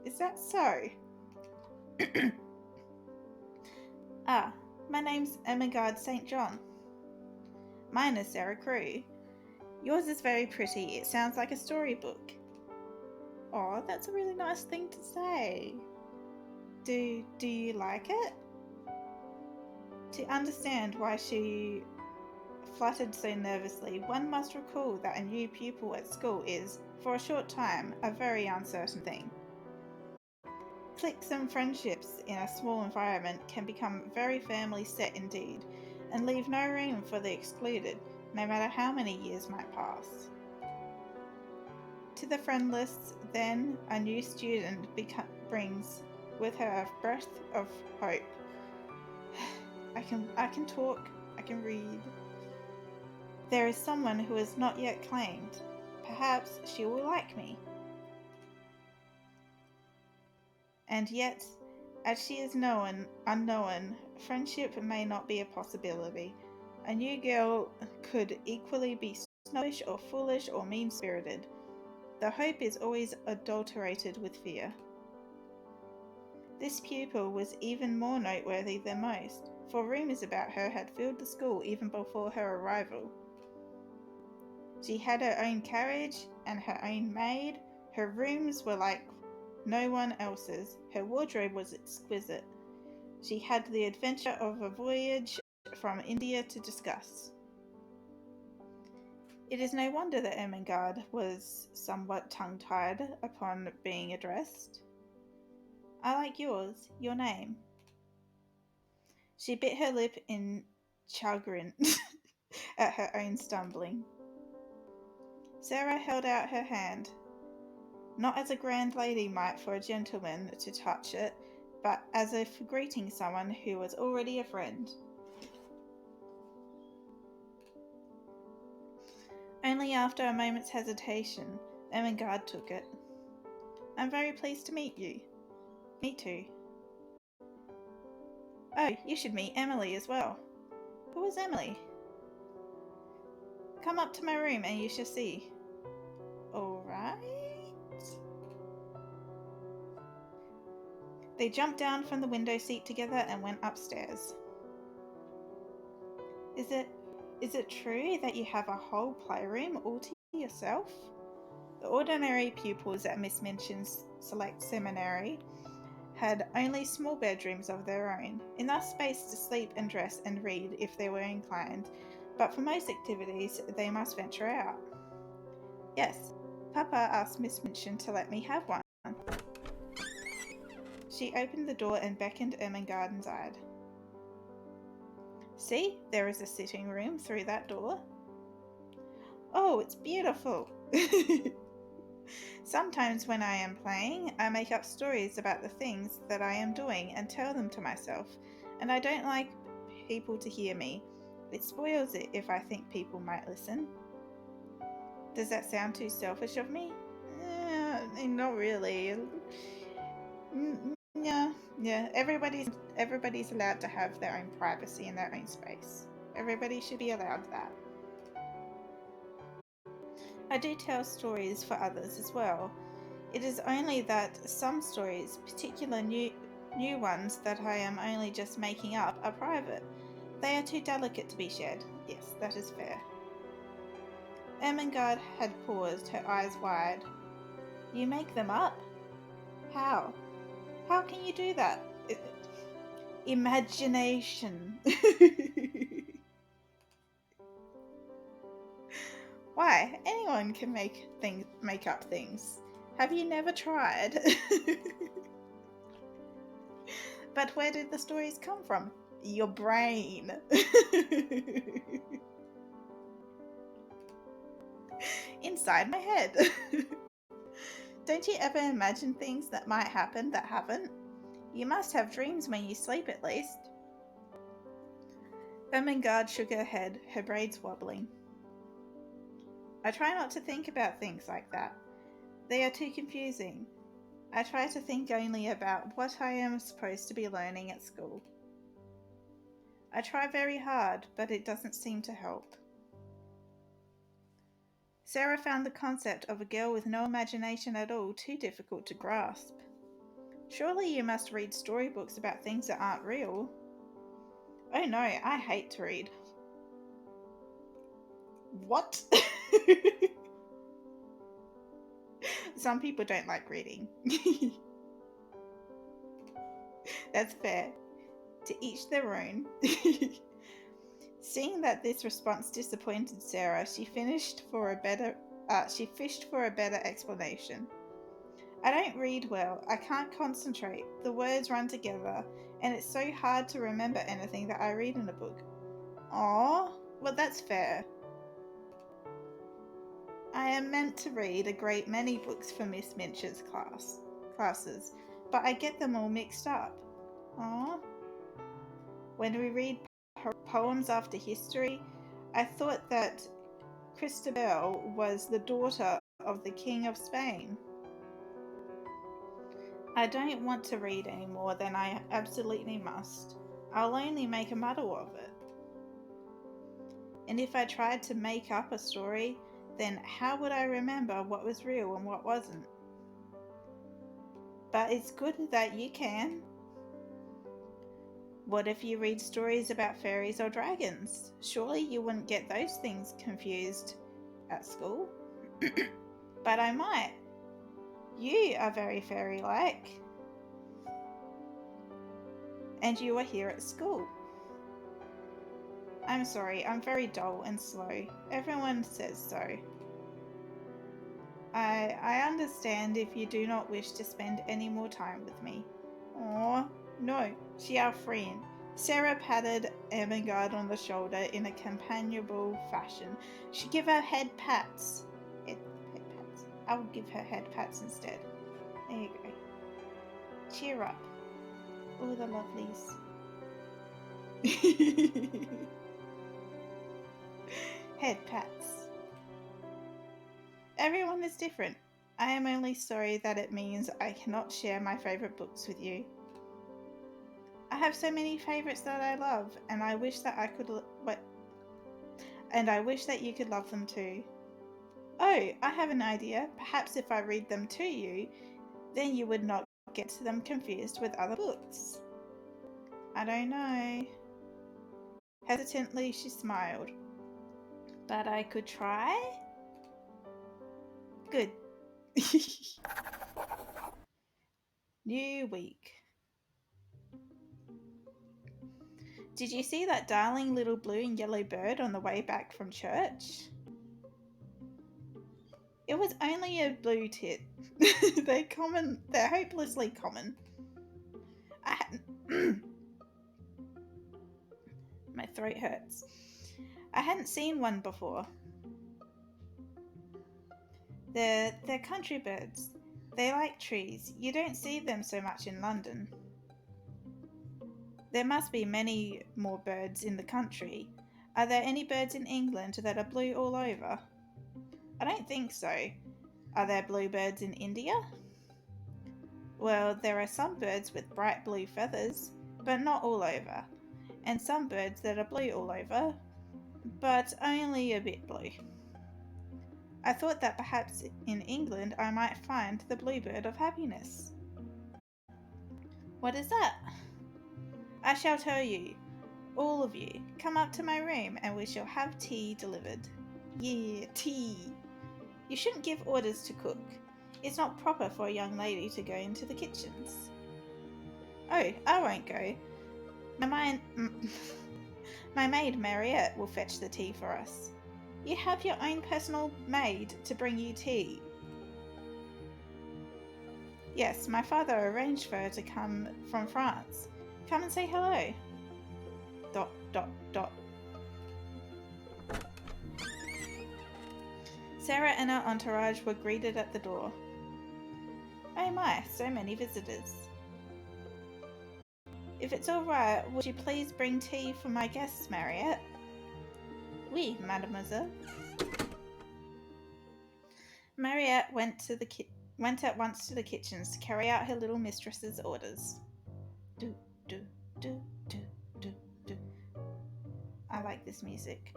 Speaker 1: Is that so? My name's Ermengarde St. John. Mine is Sarah Crew. Yours is very pretty. It sounds like a storybook. Oh, that's a really nice thing to say. Do you like it? To understand why she fluttered so nervously, one must recall that a new pupil at school is, for a short time, a very uncertain thing. Cliques and friendships in a small environment can become very firmly set indeed, and leave no room for the excluded, no matter how many years might pass. To the friendless, then, a new student brings with her a breath of hope. I can talk, I can read. There is someone who is not yet claimed. Perhaps she will like me. And yet, as she is unknown, friendship may not be a possibility. A new girl could equally be snobbish or foolish or mean-spirited. The hope is always adulterated with fear. This pupil was even more noteworthy than most, for rumours about her had filled the school even before her arrival. She had her own carriage and her own maid. Her rooms were like no one else's. Her wardrobe was exquisite. She had the adventure of a voyage from India to discuss. It is no wonder that Ermengarde was somewhat tongue-tied upon being addressed. I like yours, your name. She bit her lip in chagrin at her own stumbling. Sarah held out her hand, not as a grand lady might for a gentleman to touch it, but as if greeting someone who was already a friend. Only after a moment's hesitation, Ermengarde took it. I'm very pleased to meet you. Me too. Oh, you should meet Emily as well. Who is Emily? Come up to my room and you shall see. Alright. They jumped down from the window seat together and went upstairs. Is it true that you have a whole playroom all to yourself? The ordinary pupils at Miss Minchin's select seminary had only small bedrooms of their own, enough space to sleep and dress and read if they were inclined, but for most activities they must venture out. Yes, Papa asked Miss Minchin to let me have one. She opened the door and beckoned Ermengarde inside. See, there is a sitting room through that door. Oh, it's beautiful! Sometimes when I am playing, I make up stories about the things that I am doing and tell them to myself, and I don't like people to hear me. It spoils it if I think people might listen. Does that sound too selfish of me? Not really. Yeah. Everybody's allowed to have their own privacy and their own space. Everybody should be allowed that. I do tell stories for others as well. It is only that some stories, particular new ones that I am only just making up, are private. They are too delicate to be shared. Yes, that is fair. Ermengarde had paused, her eyes wide. You make them up? How? How can you do that? Imagination. Why? Anyone can make up things. Have you never tried? But where did the stories come from? Your brain. Inside my head. Don't you ever imagine things that might happen that haven't? You must have dreams when you sleep at least. Ermengarde shook her head, her braids wobbling. I try not to think about things like that. They are too confusing. I try to think only about what I am supposed to be learning at school. I try very hard, but it doesn't seem to help. Sarah found the concept of a girl with no imagination at all too difficult to grasp. Surely you must read storybooks about things that aren't real. Oh no, I hate to read. What? Some people don't like reading. That's fair. To each their own. Seeing that this response disappointed Sarah, she fished for a better explanation. I don't read well. I can't concentrate. The words run together, and it's so hard to remember anything that I read in a book. Aww, well that's fair. I am meant to read a great many books for Miss Minchin's classes, but I get them all mixed up. Aww. When we read poems after history, I thought that Christabel was the daughter of the King of Spain. I don't want to read any more than I absolutely must. I'll only make a muddle of it. And if I tried to make up a story, then how would I remember what was real and what wasn't? But it's good that you can. What if you read stories about fairies or dragons? Surely you wouldn't get those things confused at school. But I might. You are very fairy-like. And you are here at school. I'm sorry, I'm very dull and slow. Everyone says so. I understand if you do not wish to spend any more time with me. Aw, no, she our friend. Sarah patted Ermengarde on the shoulder in a companionable fashion. She gave her head pats. Head pats. I will give her head pats instead. There you go. Cheer up. All the lovelies. Head pats. Everyone is different. I am only sorry that it means I cannot share my favourite books with you. I have so many favourites that I love, and I wish that I could. And I wish that you could love them too. Oh, I have an idea. Perhaps if I read them to you, then you would not get them confused with other books. I don't know. Hesitantly, she smiled. But I could try? Good. New week. Did you see that darling little blue and yellow bird on the way back from church? It was only a blue tit. They're hopelessly common. My throat hurts. I hadn't seen one before. They're country birds. They like trees. You don't see them so much in London. There must be many more birds in the country. Are there any birds in England that are blue all over? I don't think so. Are there bluebirds in India? Well, there are some birds with bright blue feathers, but not all over. And some birds that are blue all over, but only a bit blue. I thought that perhaps in England I might find the bluebird of happiness. What is that? I shall tell you. All of you, come up to my room and we shall have tea delivered. Yeah, tea. You shouldn't give orders to cook. It's not proper for a young lady to go into the kitchens. Oh, I won't go. My maid Mariette will fetch the tea for us. You have your own personal maid to bring you tea. Yes, my father arranged for her to come from France. Come and say hello. ... Sarah and her entourage were greeted at the door. Oh my, so many visitors. If it's all right, would you please bring tea for my guests, Mariette? Oui, mademoiselle. Mariette went at once to the kitchens to carry out her little mistress's orders. Do, do, do, do, do, do. I like this music.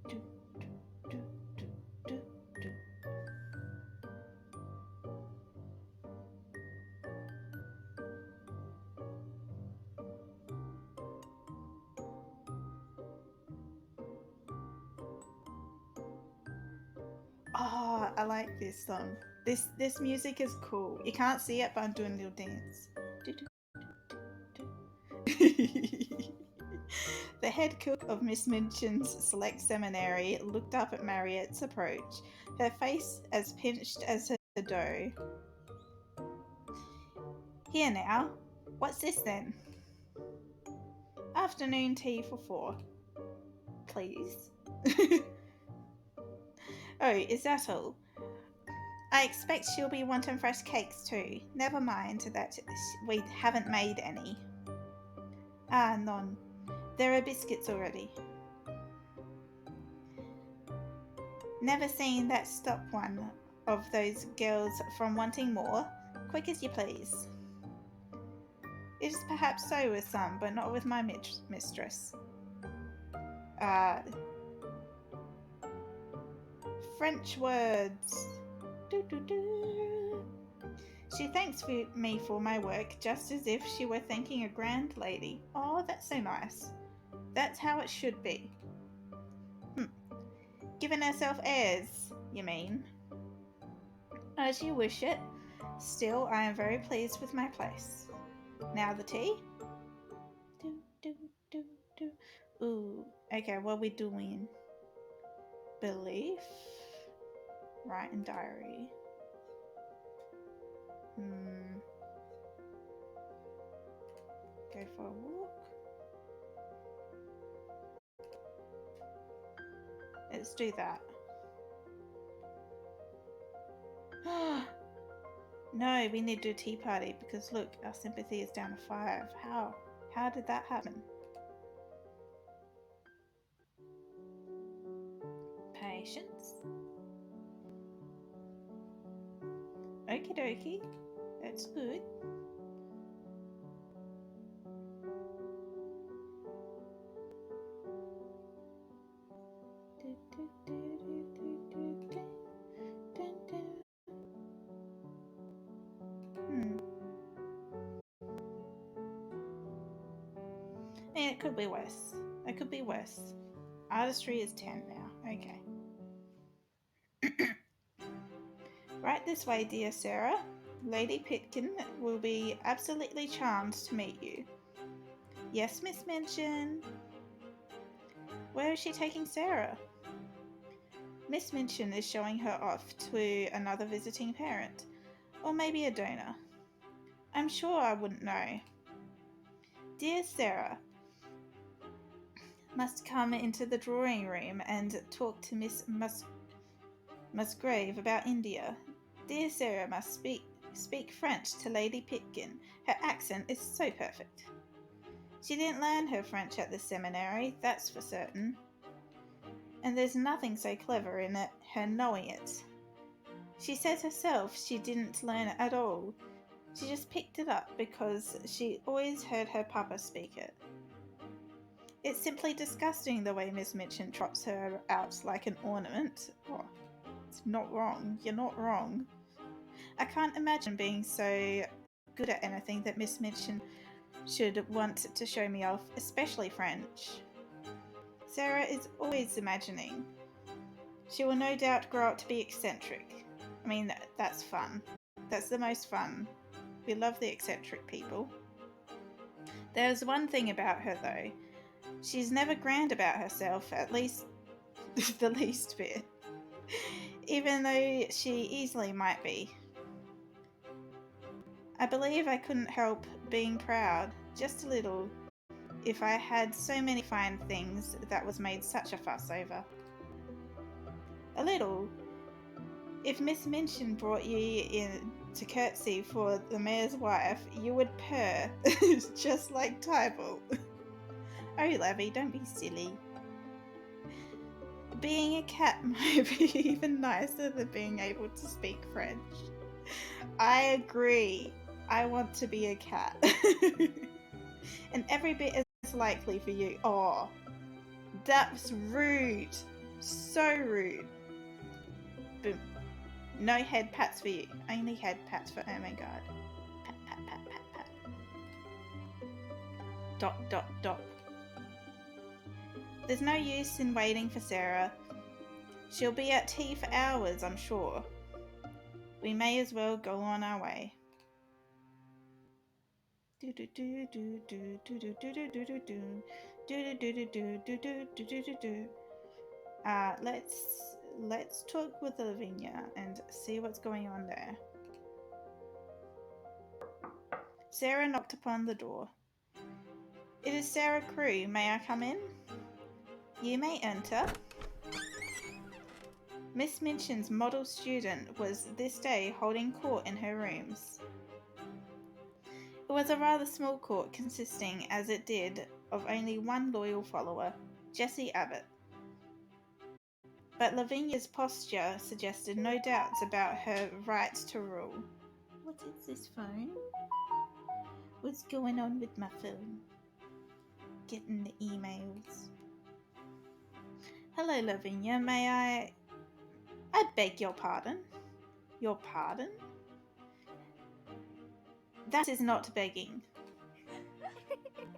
Speaker 1: Do, do, do, do, do, do. Oh, I like this song. This music is cool. You can't see it, but I'm doing a little dance. The head cook of Miss Minchin's Select Seminary looked up at Mariette's approach, her face as pinched as her dough. Here now. What's this then? Afternoon tea for 4. Please. Oh, is that all? I expect she'll be wanting fresh cakes too. Never mind that we haven't made any. Ah, none. There are biscuits already. Never seen that stop one of those girls from wanting more. Quick as you please. It is perhaps so with some, but not with my mistress. Uh, French words. Do, do, do. She thanks me for my work just as if she were thanking a grand lady. Oh, that's so nice. That's how it should be. Giving herself airs, you mean? As you wish it. Still, I am very pleased with my place. Now the tea? Do, do, do, do. Ooh, okay, what are we doing? Belief? Write in diary. Go for a walk. Let's do that. No, we need to do a tea party because look, our sympathy is down to 5. How? How did that happen? Patience. Okie dokie. That's good. It could be worse. It could be worse. Artistry is 10 now. Okay. Right this way, dear Sarah. Lady Pitkin will be absolutely charmed to meet you. Yes, Miss Minchin. Where is she taking Sarah? Miss Minchin is showing her off to another visiting parent, or maybe a donor. I'm sure I wouldn't know. Dear Sarah, must come into the drawing room and talk to Miss Musgrave about India. Dear Sarah must speak French to Lady Pitkin. Her accent is so perfect. She didn't learn her French at the seminary, that's for certain. And there's nothing so clever in it, her knowing it. She says herself she didn't learn it at all. She just picked it up because she always heard her papa speak it. It's simply disgusting the way Miss Minchin trots her out like an ornament. Oh, it's not wrong. You're not wrong. I can't imagine being so good at anything that Miss Minchin should want to show me off, especially French. Sarah is always imagining. She will no doubt grow up to be eccentric. I mean, that's fun. That's the most fun. We love the eccentric people. There's one thing about her, though. She's never grand about herself, at least the least bit. Even though she easily might be. I believe I couldn't help being proud, just a little, if I had so many fine things that was made such a fuss over. A little. If Miss Minchin brought you in to curtsy for the mayor's wife, you would purr, just like Tybalt. Oh, Lavy, don't be silly. Being a cat might be even nicer than being able to speak French. I agree. I want to be a cat. And every bit as likely for you. Oh, that's rude. So rude. Boom. No head pats for you. Only head pats for Ermengarde. Pat, pat, pat, pat, pat. Dot, dot, dot. There's no use in waiting for Sarah. She'll be at tea for hours, I'm sure. We may as well go on our way. Let's talk with Lavinia and see what's going on there. Sarah knocked upon the door. It is Sarah Crewe. May I come in? You may enter. Miss Minchin's model student was this day holding court in her rooms. It was a rather small court, consisting, as it did, of only one loyal follower, Jessie Abbott. But Lavinia's posture suggested no doubts about her right to rule. What is this phone? What's going on with my phone? Getting the emails. Hello, Lavinia. May I beg your pardon? Your pardon? That is not begging.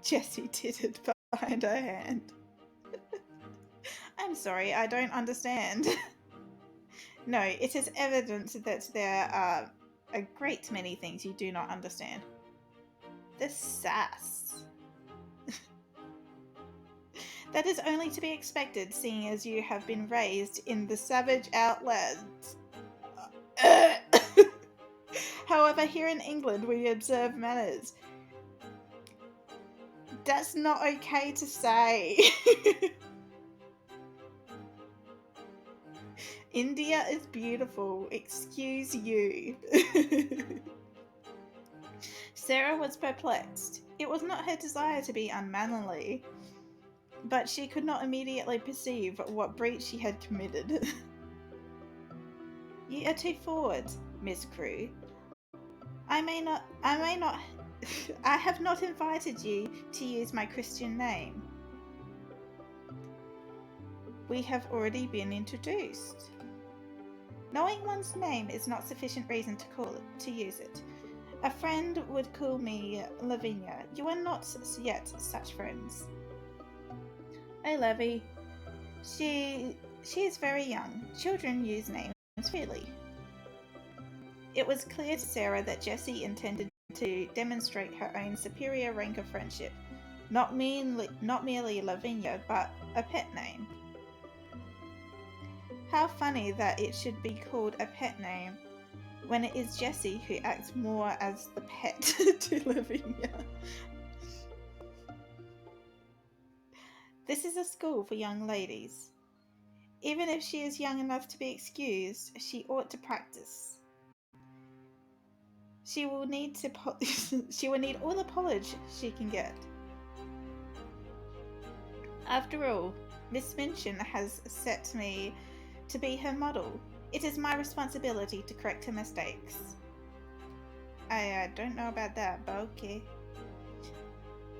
Speaker 1: Jessie tittered behind her hand. I'm sorry, I don't understand. No, it is evident that there are a great many things you do not understand. The sass. That is only to be expected, seeing as you have been raised in the savage outlands. However, here in England, we observe manners. That's not okay to say. India is beautiful. Excuse you. Sarah was perplexed. It was not her desire to be unmannerly, but she could not immediately perceive what breach she had committed. You are too forward, Miss Crewe. I may not, I have not invited you to use my Christian name. We have already been introduced. Knowing one's name is not sufficient reason to use it. A friend would call me Lavinia. You are not yet such friends. Oh, Levy. She is very young. Children use names freely. It was clear to Sarah that Jessie intended to demonstrate her own superior rank of friendship. Not merely Lavinia, but a pet name. How funny that it should be called a pet name when it is Jessie who acts more as the pet to Lavinia. This is a school for young ladies. Even if she is young enough to be excused, she ought to practice. She will need all the polish she can get. After all, Miss Minchin has set me to be her model. It is my responsibility to correct her mistakes. I don't know about that, but okay.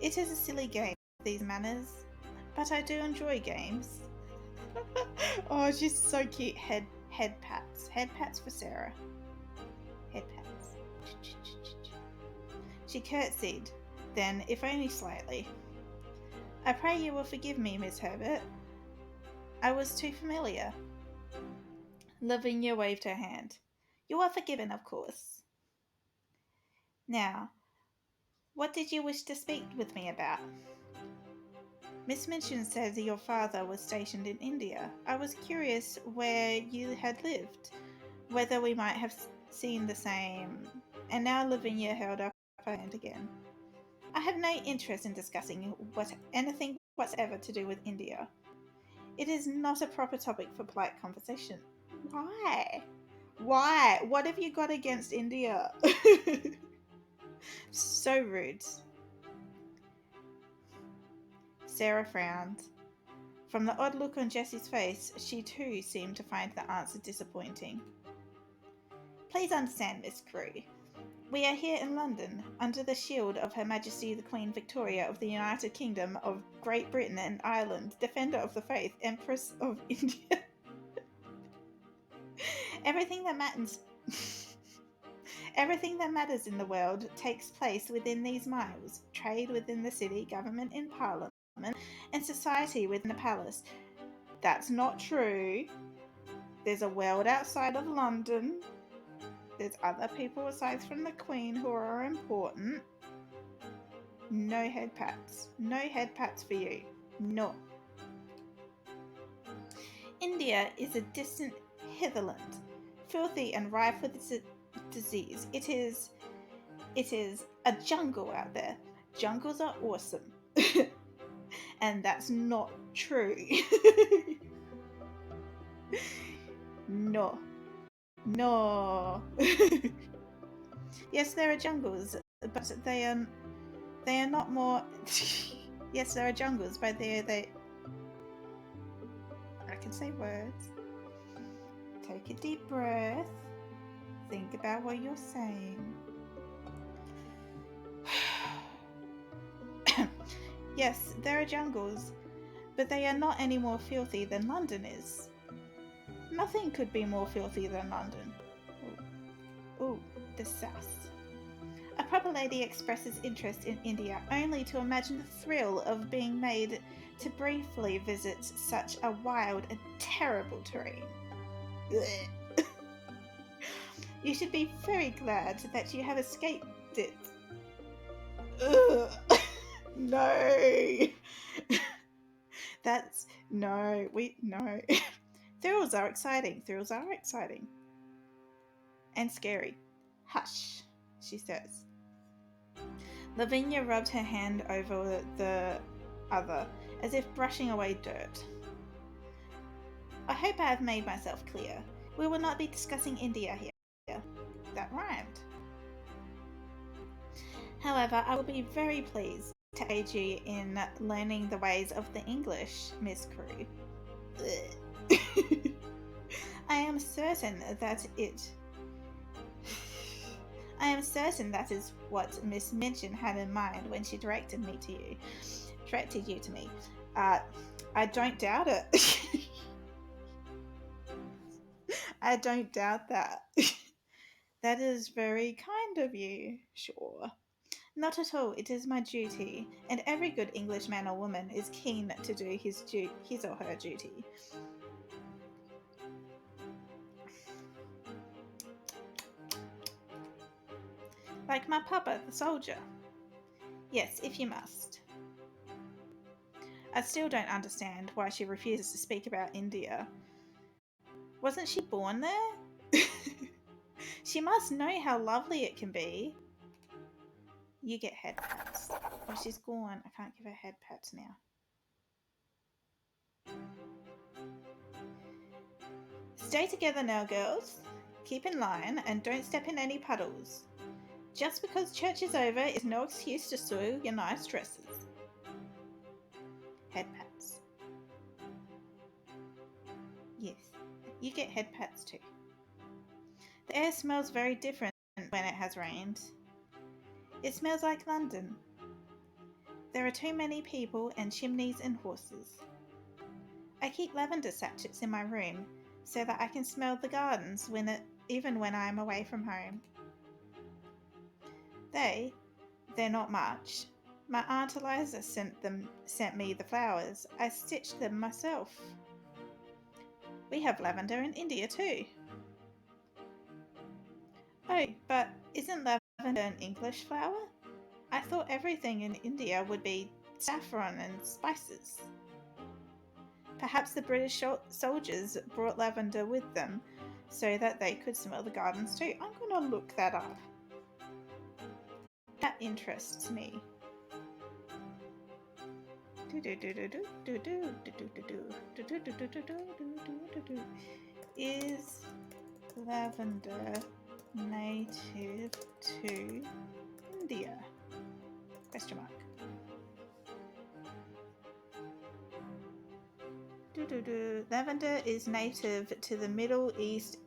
Speaker 1: It is a silly game, these manners, but I do enjoy games. Oh, she's so cute. Head pats. Head pats for Sarah. Head pats. She curtsied, then, if only slightly. I pray you will forgive me, Miss Herbert. I was too familiar. Lavinia waved her hand. You are forgiven, of course. Now, what did you wish to speak with me about? Miss Minchin said your father was stationed in India. I was curious where you had lived, whether we might have seen the same. And now Lavinia held up her hand again. I have no interest in discussing anything whatever to do with India. It is not a proper topic for polite conversation. Why? Why? What have you got against India? So rude. Sarah frowned. From the odd look on Jessie's face, she too seemed to find the answer disappointing. Please understand, Miss Crewe. We are here in London, under the shield of Her Majesty the Queen Victoria of the United Kingdom of Great Britain and Ireland, Defender of the Faith, Empress of India. Everything that matters in the world takes place within these miles. Trade within the city, government in Parliament, and society within the palace. That's not true. There's a world outside of London. There's other people aside from the Queen who are important. No head pats. No head pats for you. No. India is a distant hitherland, filthy and rife with disease. It is a jungle out there. Jungles are awesome. And that's not true. No. Yes, there are jungles, but they are not more. Yes, there are jungles, but they. I can say words. Take a deep breath. Think about what you're saying. Yes, there are jungles, but they are not any more filthy than London is. Nothing could be more filthy than London. Ooh, the sass. A proper lady expresses interest in India only to imagine the thrill of being made to briefly visit such a wild and terrible terrain. You should be very glad that you have escaped it. Ugh. No. That's no. No. Thrills are exciting. Thrills are exciting. And scary. Hush, she says. Lavinia rubbed her hand over the other, as if brushing away dirt. I hope I have made myself clear. We will not be discussing India here. That rhymed. However, I will be very pleased to aid you in learning the ways of the English, Miss Crewe. I am certain that is what Miss Minchin had in mind when she directed you to me. I don't doubt it. I don't doubt that. That is very kind of you, sure. Not at all, it is my duty, and every good English man or woman is keen to do his or her duty. Like my papa, the soldier. Yes, if you must. I still don't understand why she refuses to speak about India. Wasn't she born there? She must know how lovely it can be. You get head pats. Oh, she's gone. I can't give her head pats now. Stay together now, girls. Keep in line and don't step in any puddles. Just because church is over is no excuse to soil your nice dresses. Head pats. Yes, you get head pats too. The air smells very different when it has rained. It smells like London. There are too many people and chimneys and horses. I keep lavender sachets in my room so that I can smell the gardens even when I am away from home. They're not much. My Aunt Eliza sent me the flowers. I stitched them myself. We have lavender in India too. Oh, but isn't lavender an English flower? I thought everything in India would be saffron and spices. Perhaps the British soldiers brought lavender with them so that they could smell the gardens too. I'm going to look that up. That interests me. Is lavender native to India? Question mark. Lavender is native to the Middle East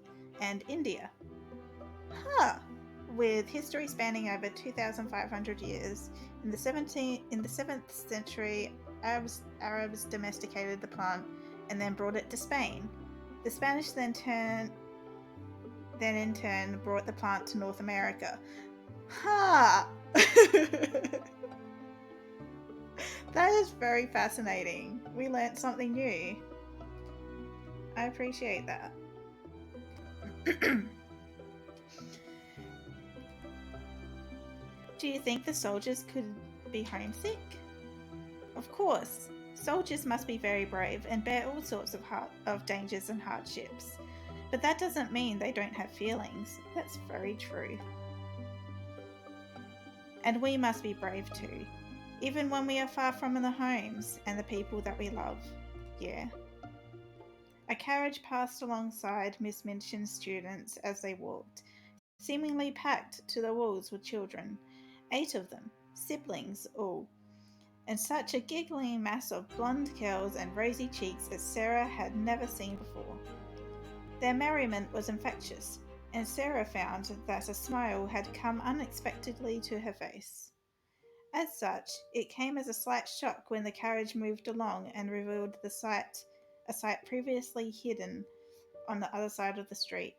Speaker 1: and India. Huh. With history spanning over 2,500 years, in the 7th century, Arabs domesticated the plant and then brought it to Spain. The Spanish then in turn brought the plant to North America. Ha! That is very fascinating. We learnt something new. I appreciate that. Do you think the soldiers could be homesick? Of course. Soldiers must be very brave and bear all sorts of dangers and hardships. But that doesn't mean they don't have feelings. That's very true. And we must be brave too, even when we are far from the homes and the people that we love. Yeah. A carriage passed alongside Miss Minchin's students as they walked, seemingly packed to the walls with children. 8 of them, siblings all, and such a giggling mass of blonde curls and rosy cheeks as Sarah had never seen before. Their merriment was infectious, and Sarah found that a smile had come unexpectedly to her face. As such, it came as a slight shock when the carriage moved along and revealed a sight previously hidden on the other side of the street.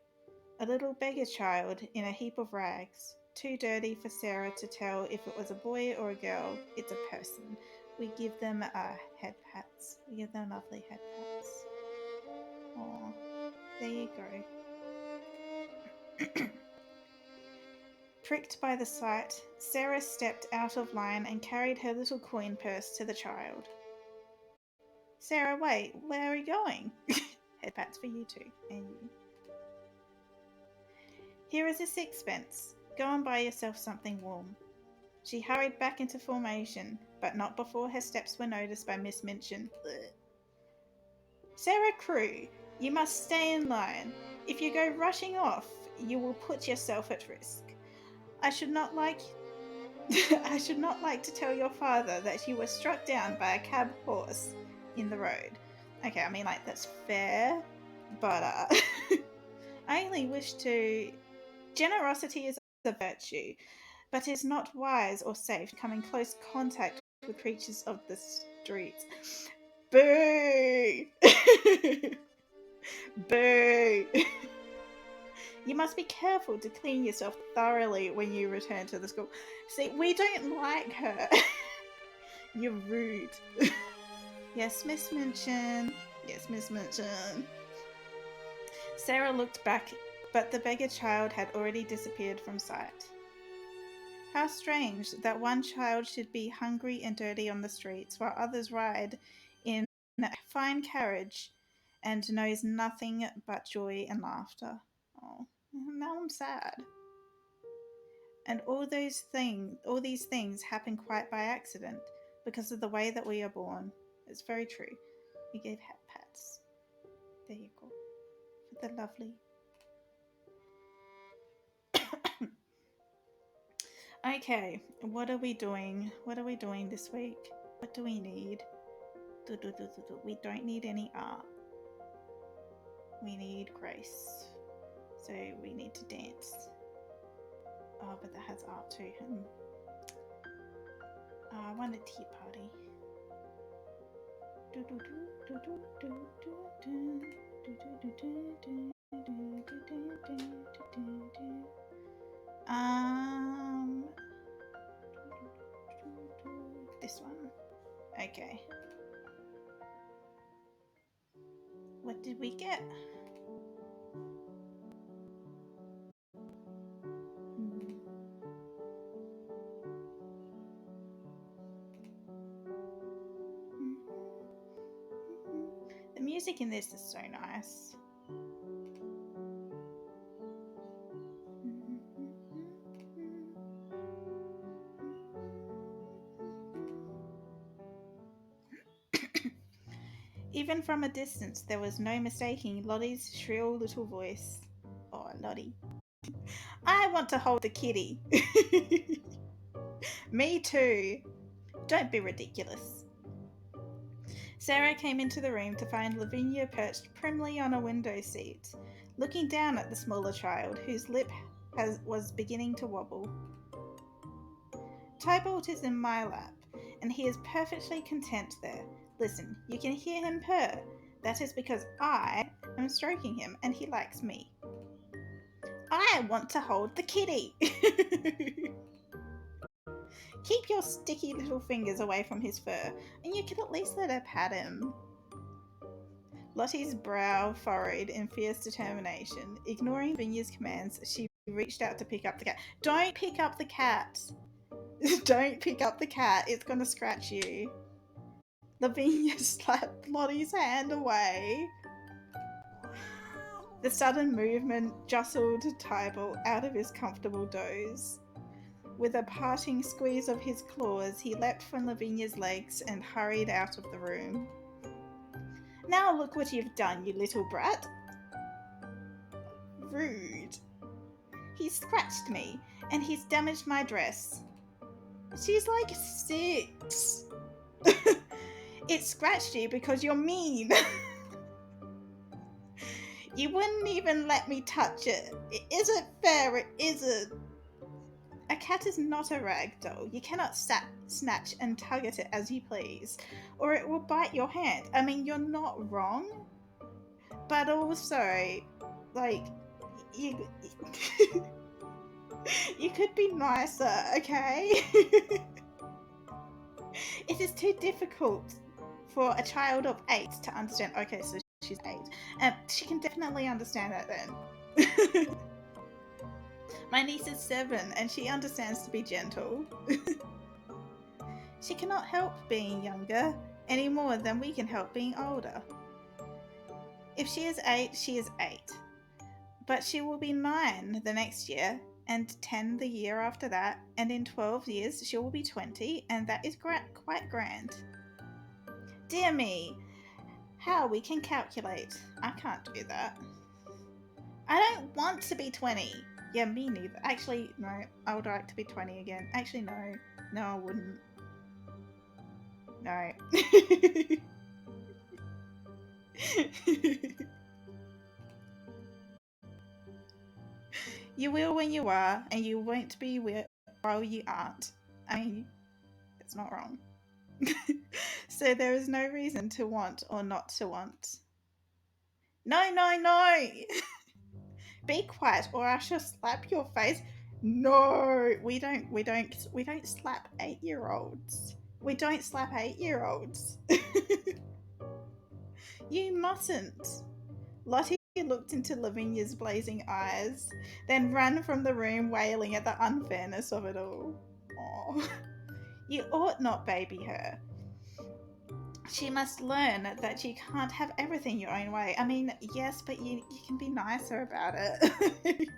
Speaker 1: A little beggar child in a heap of rags, too dirty for Sarah to tell if it was a boy or a girl. It's a person. We give them head pats. We give them lovely head pats. Aw, there you go. Pricked by the sight, Sarah stepped out of line and carried her little coin purse to the child. Sarah, wait, where are you going? Head pats for you too, and you. Here is a sixpence. Go and buy yourself something warm. She hurried back into formation, but not before her steps were noticed by Miss Minchin. Sarah Crewe, you must stay in line. If you go rushing off, you will put yourself at risk. I should not like to tell your father that you were struck down by a cab horse in the road. Okay, I mean, like, that's fair, but I only wish to. Generosity is a virtue, but it is not wise or safe to come in close contact with creatures of the streets. Boo! Boo! You must be careful to clean yourself thoroughly when you return to the school. See, we don't like her. You're rude. Yes, Miss Minchin. Yes, Miss Minchin. Sarah looked back, but the beggar child had already disappeared from sight. How strange that one child should be hungry and dirty on the streets, while others ride in a fine carriage and knows nothing but joy and laughter. Oh, now I'm sad. And all these things happen quite by accident because of the way that we are born. It's very true. We gave hat pats. There you go. For the lovely. Okay, what are we doing? What are we doing this week? What do we need? We don't need any art. We need grace. So we need to dance. Oh, but that has art too. I want a tea party. This one. Okay. What did we get? The music in this is so nice. Even from a distance, there was no mistaking Lottie's shrill little voice. Oh, Lottie. I want to hold the kitty. Me too. Don't be ridiculous. Sarah came into the room to find Lavinia perched primly on a window seat, looking down at the smaller child, whose lip was beginning to wobble. Tybalt is in my lap, and he is perfectly content there. Listen, you can hear him purr. That is because I am stroking him, and he likes me. I want to hold the kitty. Keep your sticky little fingers away from his fur, and you can at least let her pat him. Lottie's brow furrowed in fierce determination. Ignoring Lavinia's commands, she reached out to pick up the cat. Don't pick up the cat! Don't pick up the cat, it's gonna scratch you. Lavinia slapped Lottie's hand away. The sudden movement jostled Tybalt out of his comfortable doze. With a parting squeeze of his claws, he leapt from Lavinia's legs and hurried out of the room. Now look what you've done, you little brat. Rude. He scratched me, and he's damaged my dress. She's like 6. It scratched you because you're mean. You wouldn't even let me touch it. It isn't fair, it isn't. A cat is not a rag doll. You cannot snatch and tug at it as you please, or it will bite your hand. I mean, you're not wrong, but also, like, you, you could be nicer, okay? It is too difficult for a child of 8 to understand. Okay, so she's 8. She can definitely understand that then. My niece is 7 and she understands to be gentle. She cannot help being younger any more than we can help being older. If she is 8, she is 8. But she will be 9 the next year, and 10 the year after that, and in 12 years she will be 20, and that is quite grand. Dear me, how we can calculate. I can't do that. I don't want to be 20. Yeah, me neither. Actually, no, I would like to be 20 again. Actually, no. No, I wouldn't. No. You will when you are, and you won't be while you aren't. I mean, it's not wrong. So there is no reason to want or not to want. No, no, no! Be quiet, or I shall slap your face. No, we don't slap 8-year-olds. We don't slap 8-year-olds. You mustn't. Lottie looked into Lavinia's blazing eyes, then ran from the room wailing at the unfairness of it all. Aw. You ought not baby her. She must learn that she can't have everything your own way. I mean, yes, but you can be nicer about it.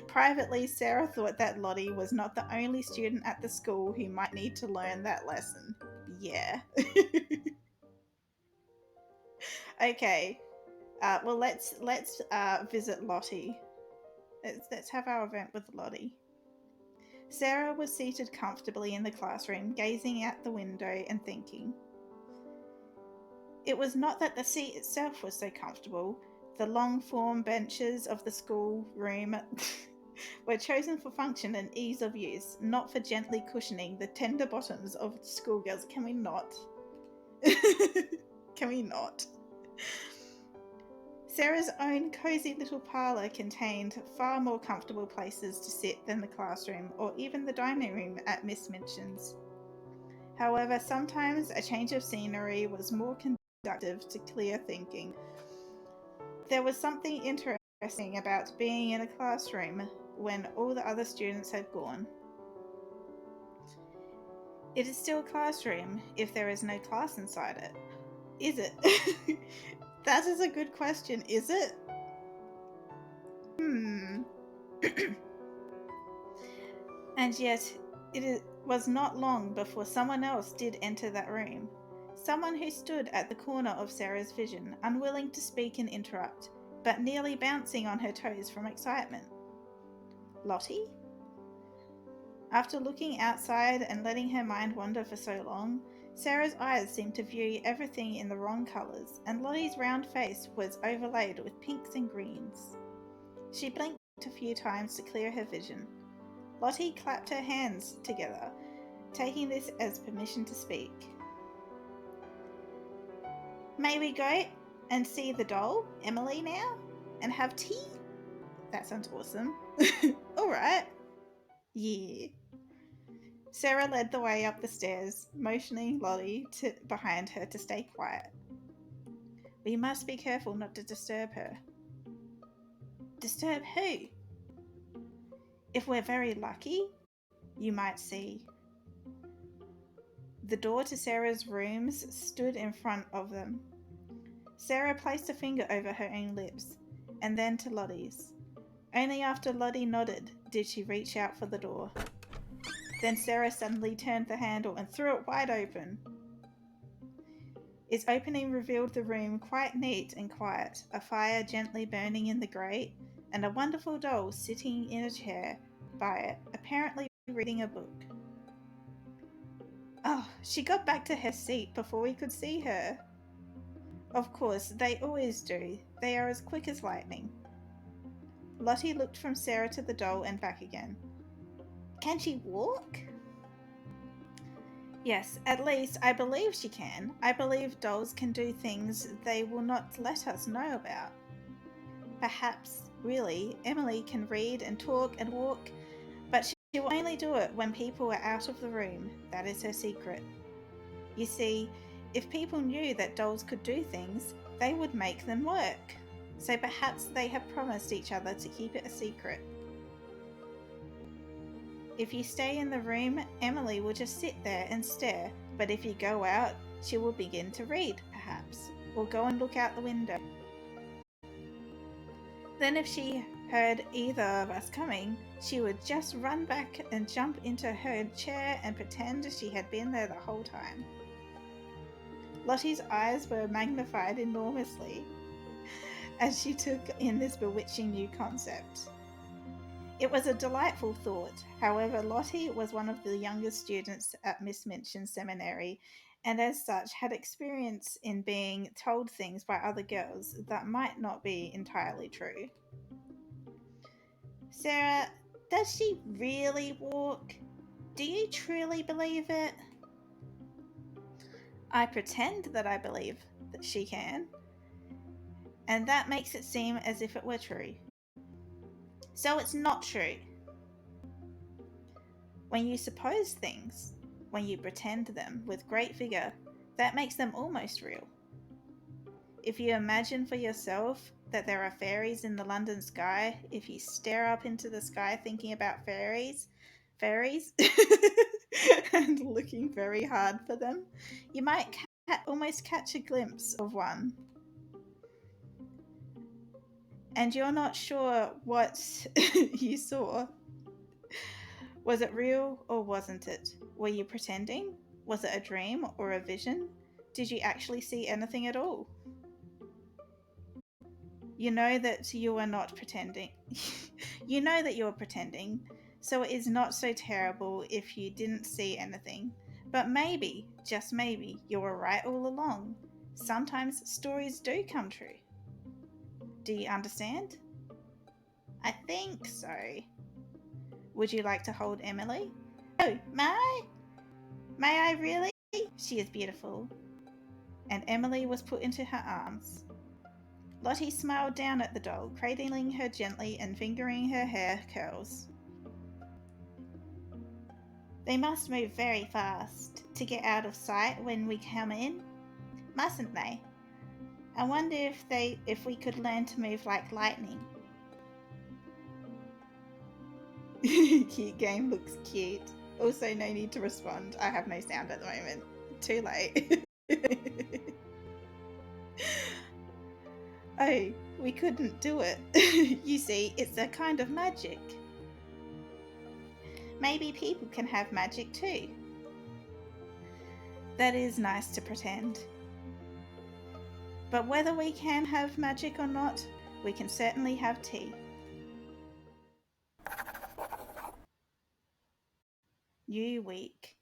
Speaker 1: Privately, Sarah thought that Lottie was not the only student at the school who might need to learn that lesson. Yeah. Okay. Well, let's visit Lottie. Let's have our event with Lottie. Sarah was seated comfortably in the classroom, gazing out the window and thinking. It was not that the seat itself was so comfortable. The long form benches of the school room were chosen for function and ease of use, not for gently cushioning the tender bottoms of schoolgirls. Can we not? Can we not? Sarah's own cosy little parlour contained far more comfortable places to sit than the classroom or even the dining room at Miss Minchin's. However, sometimes a change of scenery was more conducive to clear thinking. There was something interesting about being in a classroom when all the other students had gone. It is still a classroom if there is no class inside it. Is it? That is a good question. Is it? And yet, was not long before someone else did enter that room. Someone who stood at the corner of Sarah's vision, unwilling to speak and interrupt, but nearly bouncing on her toes from excitement. Lottie? After looking outside and letting her mind wander for so long, Sarah's eyes seemed to view everything in the wrong colours, and Lottie's round face was overlaid with pinks and greens. She blinked a few times to clear her vision. Lottie clapped her hands together, taking this as permission to speak. May we go and see the doll, Emily, now? And have tea? That sounds awesome. Alright. Yeah. Sarah led the way up the stairs, motioning Lottie behind her to stay quiet. We must be careful not to disturb her. Disturb who? If we're very lucky, you might see. The door to Sarah's rooms stood in front of them. Sarah placed a finger over her own lips, and then to Lottie's. Only after Lottie nodded did she reach out for the door. Then Sarah suddenly turned the handle and threw it wide open. Its opening revealed the room quite neat and quiet, a fire gently burning in the grate, and a wonderful doll sitting in a chair by it, apparently reading a book. Oh, she got back to her seat before we could see her. Of course, they always do. They are as quick as lightning. Lottie looked from Sarah to the doll and back again. Can she walk? Yes, at least I believe she can. I believe dolls can do things they will not let us know about. Perhaps, really, Emily can read and talk and walk, but she will only do it when people are out of the room. That is her secret. You see, if people knew that dolls could do things, they would make them work. So perhaps they have promised each other to keep it a secret. If you stay in the room, Emily will just sit there and stare, but if you go out, she will begin to read, perhaps, or go and look out the window. Then if she heard either of us coming, she would just run back and jump into her chair and pretend she had been there the whole time. Lottie's eyes were magnified enormously as she took in this bewitching new concept. It was a delightful thought. However, Lottie was one of the youngest students at Miss Minchin's seminary, and as such had experience in being told things by other girls that might not be entirely true. Sarah, does she really walk? Do you truly believe it? I pretend that I believe that she can, and that makes it seem as if it were true. So it's not true. When you suppose things, when you pretend them with great vigour, that makes them almost real. If you imagine for yourself that there are fairies in the London sky, if you stare up into the sky thinking about fairies, and looking very hard for them, you might almost catch a glimpse of one. And you're not sure what you saw. Was it real or wasn't it? Were you pretending? Was it a dream or a vision? Did you actually see anything at all? You know that you are not pretending. You know that you're pretending, so it is not so terrible if you didn't see anything. But maybe, just maybe, you were right all along. Sometimes stories do come true. Do you understand? I think so. Would you like to hold Emily? Oh, may I? May I really? She is beautiful. And Emily was put into her arms. Lottie smiled down at the doll, cradling her gently and fingering her hair curls. They must move very fast to get out of sight when we come in, mustn't they? I wonder if we could learn to move like lightning. Cute game looks cute. Also, no need to respond. I have no sound at the moment. Too late. Oh, we couldn't do it. You see, it's a kind of magic. Maybe people can have magic too. That is nice to pretend. But whether we can have magic or not, we can certainly have tea. You weak.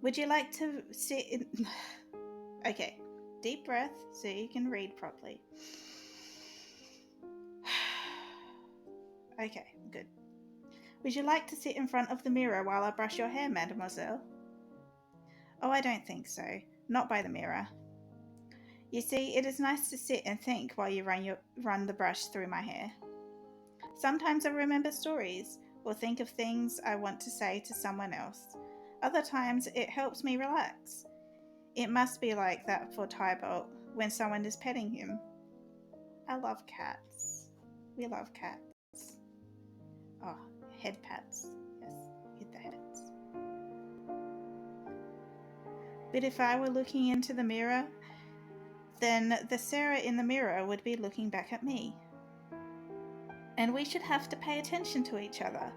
Speaker 1: Would you like to sit in... Okay, deep breath so you can read properly. Okay, good. Would you like to sit in front of the mirror while I brush your hair, mademoiselle? Oh, I don't think so. Not by the mirror. You see, it is nice to sit and think while you run the brush through my hair. Sometimes I remember stories or think of things I want to say to someone else. Other times it helps me relax. It must be like that for Tybalt when someone is petting him. I love cats. We love cats. Oh, head pats. Yes, hit the heads. But if I were looking into the mirror, then the Sarah in the mirror would be looking back at me. And we should have to pay attention to each other,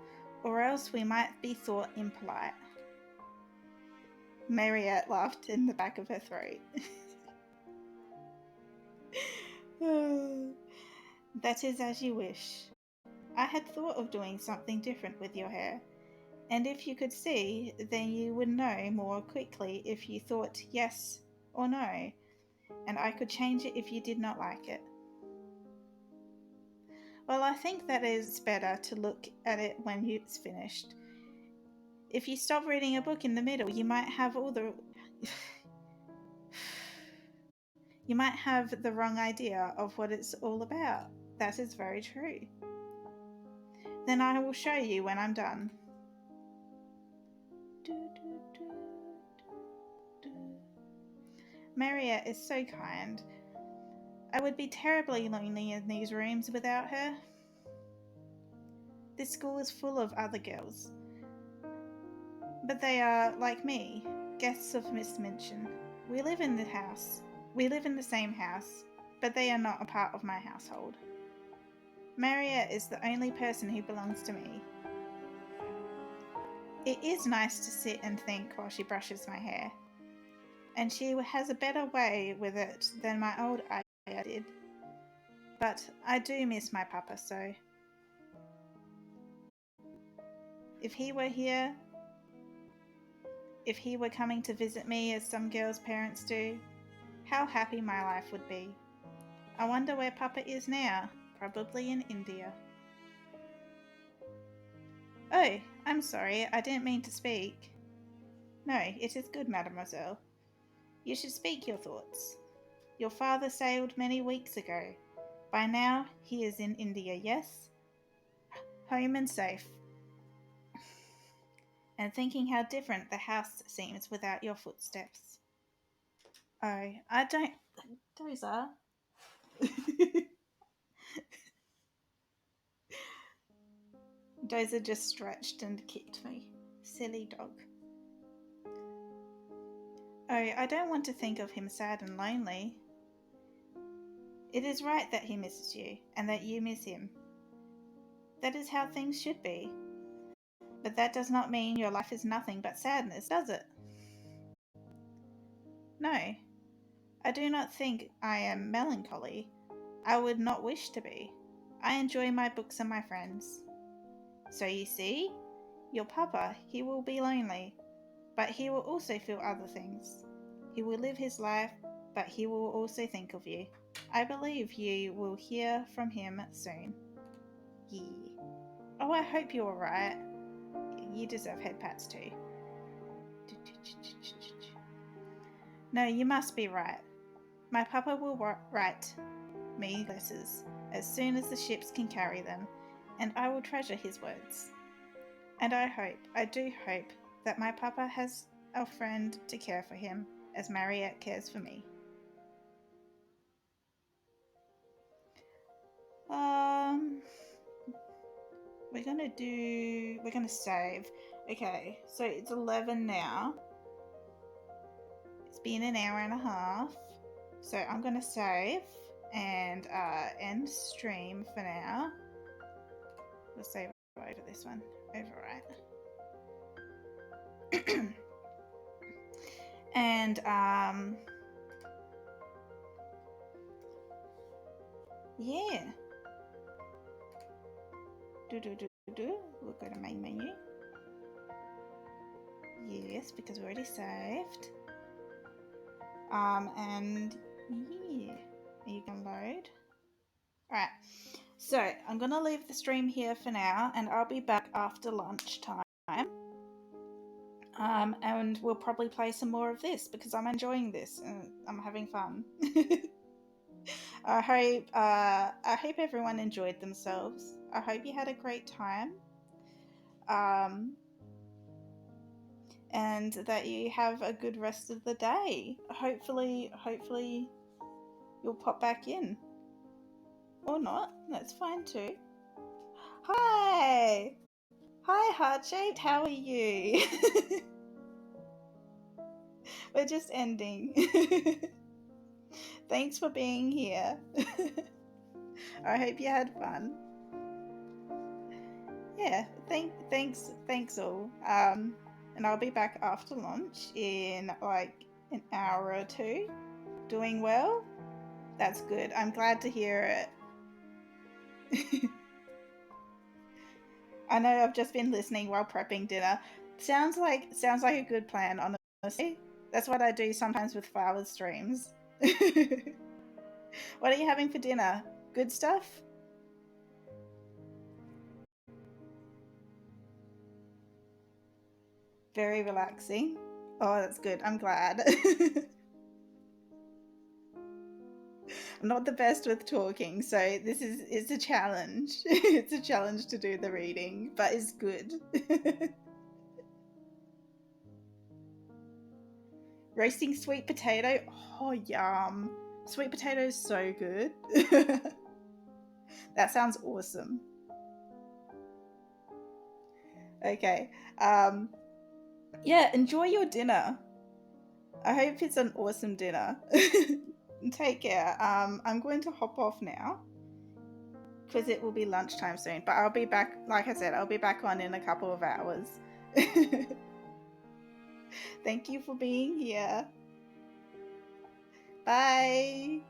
Speaker 1: or else we might be thought impolite. Mariette laughed in the back of her throat. That is as you wish. I had thought of doing something different with your hair, and if you could see, then you would know more quickly if you thought yes or no, and I could change it if you did not like it. Well, I think that it's better to look at it when it's finished. If you stop reading a book in the middle, you might have all the. You might have the wrong idea of what it's all about. That is very true. Then I will show you when I'm done. Mariette is so kind. I would be terribly lonely in these rooms without her. This school is full of other girls, but they are, like me, guests of mismention. We live in the house. We live in the same house, but they are not a part of my household. Mariette is the only person who belongs to me. It is nice to sit and think while she brushes my hair, and she has a better way with it than my old Aya did. But I do miss my papa so. If he were here, if he were coming to visit me as some girls' parents do, how happy my life would be. I wonder where papa is now. Probably in India. Oh, I'm sorry, I didn't mean to speak. No, it is good, mademoiselle. You should speak your thoughts. Your father sailed many weeks ago. By now, he is in India, yes? Home and safe. And thinking how different the house seems without your footsteps. Oh, I don't... Dozer? Dozer just stretched and kicked me. Silly dog. Oh, I don't want to think of him sad and lonely. It is right that he misses you, and that you miss him. That is how things should be. But that does not mean your life is nothing but sadness, does it? No, I do not think I am melancholy. I would not wish to be. I enjoy my books and my friends. So you see, your papa, he will be lonely, but he will also feel other things. He will live his life, but he will also think of you. I believe you will hear from him soon. Yeah. Oh, I hope you're alright. You deserve head pats too. No, you must be right. My papa will write me letters as soon as the ships can carry them, and I will treasure his words. And I do hope, that my papa has a friend to care for him as Mariette cares for me. We're gonna save. Okay, so it's 11 now. It's been an hour and a half. So I'm gonna save and end stream for now. We'll save over this one. Overwrite. And yeah. We'll go to main menu. Yes, because we already saved. And yeah, you can load. Alright, so I'm gonna leave the stream here for now, and I'll be back after lunchtime. And we'll probably play some more of this because I'm enjoying this and I'm having fun. I hope everyone enjoyed themselves. I hope you had a great time. And that you have a good rest of the day. Hopefully you'll pop back in. Or not, that's fine too. Hi! Hi, Heart-Shaped, how are you? We're just ending. Thanks for being here. I hope you had fun. Yeah, thanks all. And I'll be back after lunch in like an hour or two. Doing well? That's good. I'm glad to hear it. I know I've just been listening while prepping dinner. Sounds like a good plan, honestly. That's what I do sometimes with Flowers streams. What are you having for dinner? Good stuff? Very relaxing. Oh, that's good. I'm glad. I'm not the best with talking, so this is it's a challenge. It's a challenge to do the reading, but it's good. Roasting sweet potato. Oh, yum. Sweet potato is so good. That sounds awesome. Okay. Um, yeah, enjoy your dinner. I hope it's an awesome dinner. Take care. I'm going to hop off now because it will be lunchtime soon. But I'll be back. Like I said, I'll be back on in a couple of hours. Thank you for being here. Bye.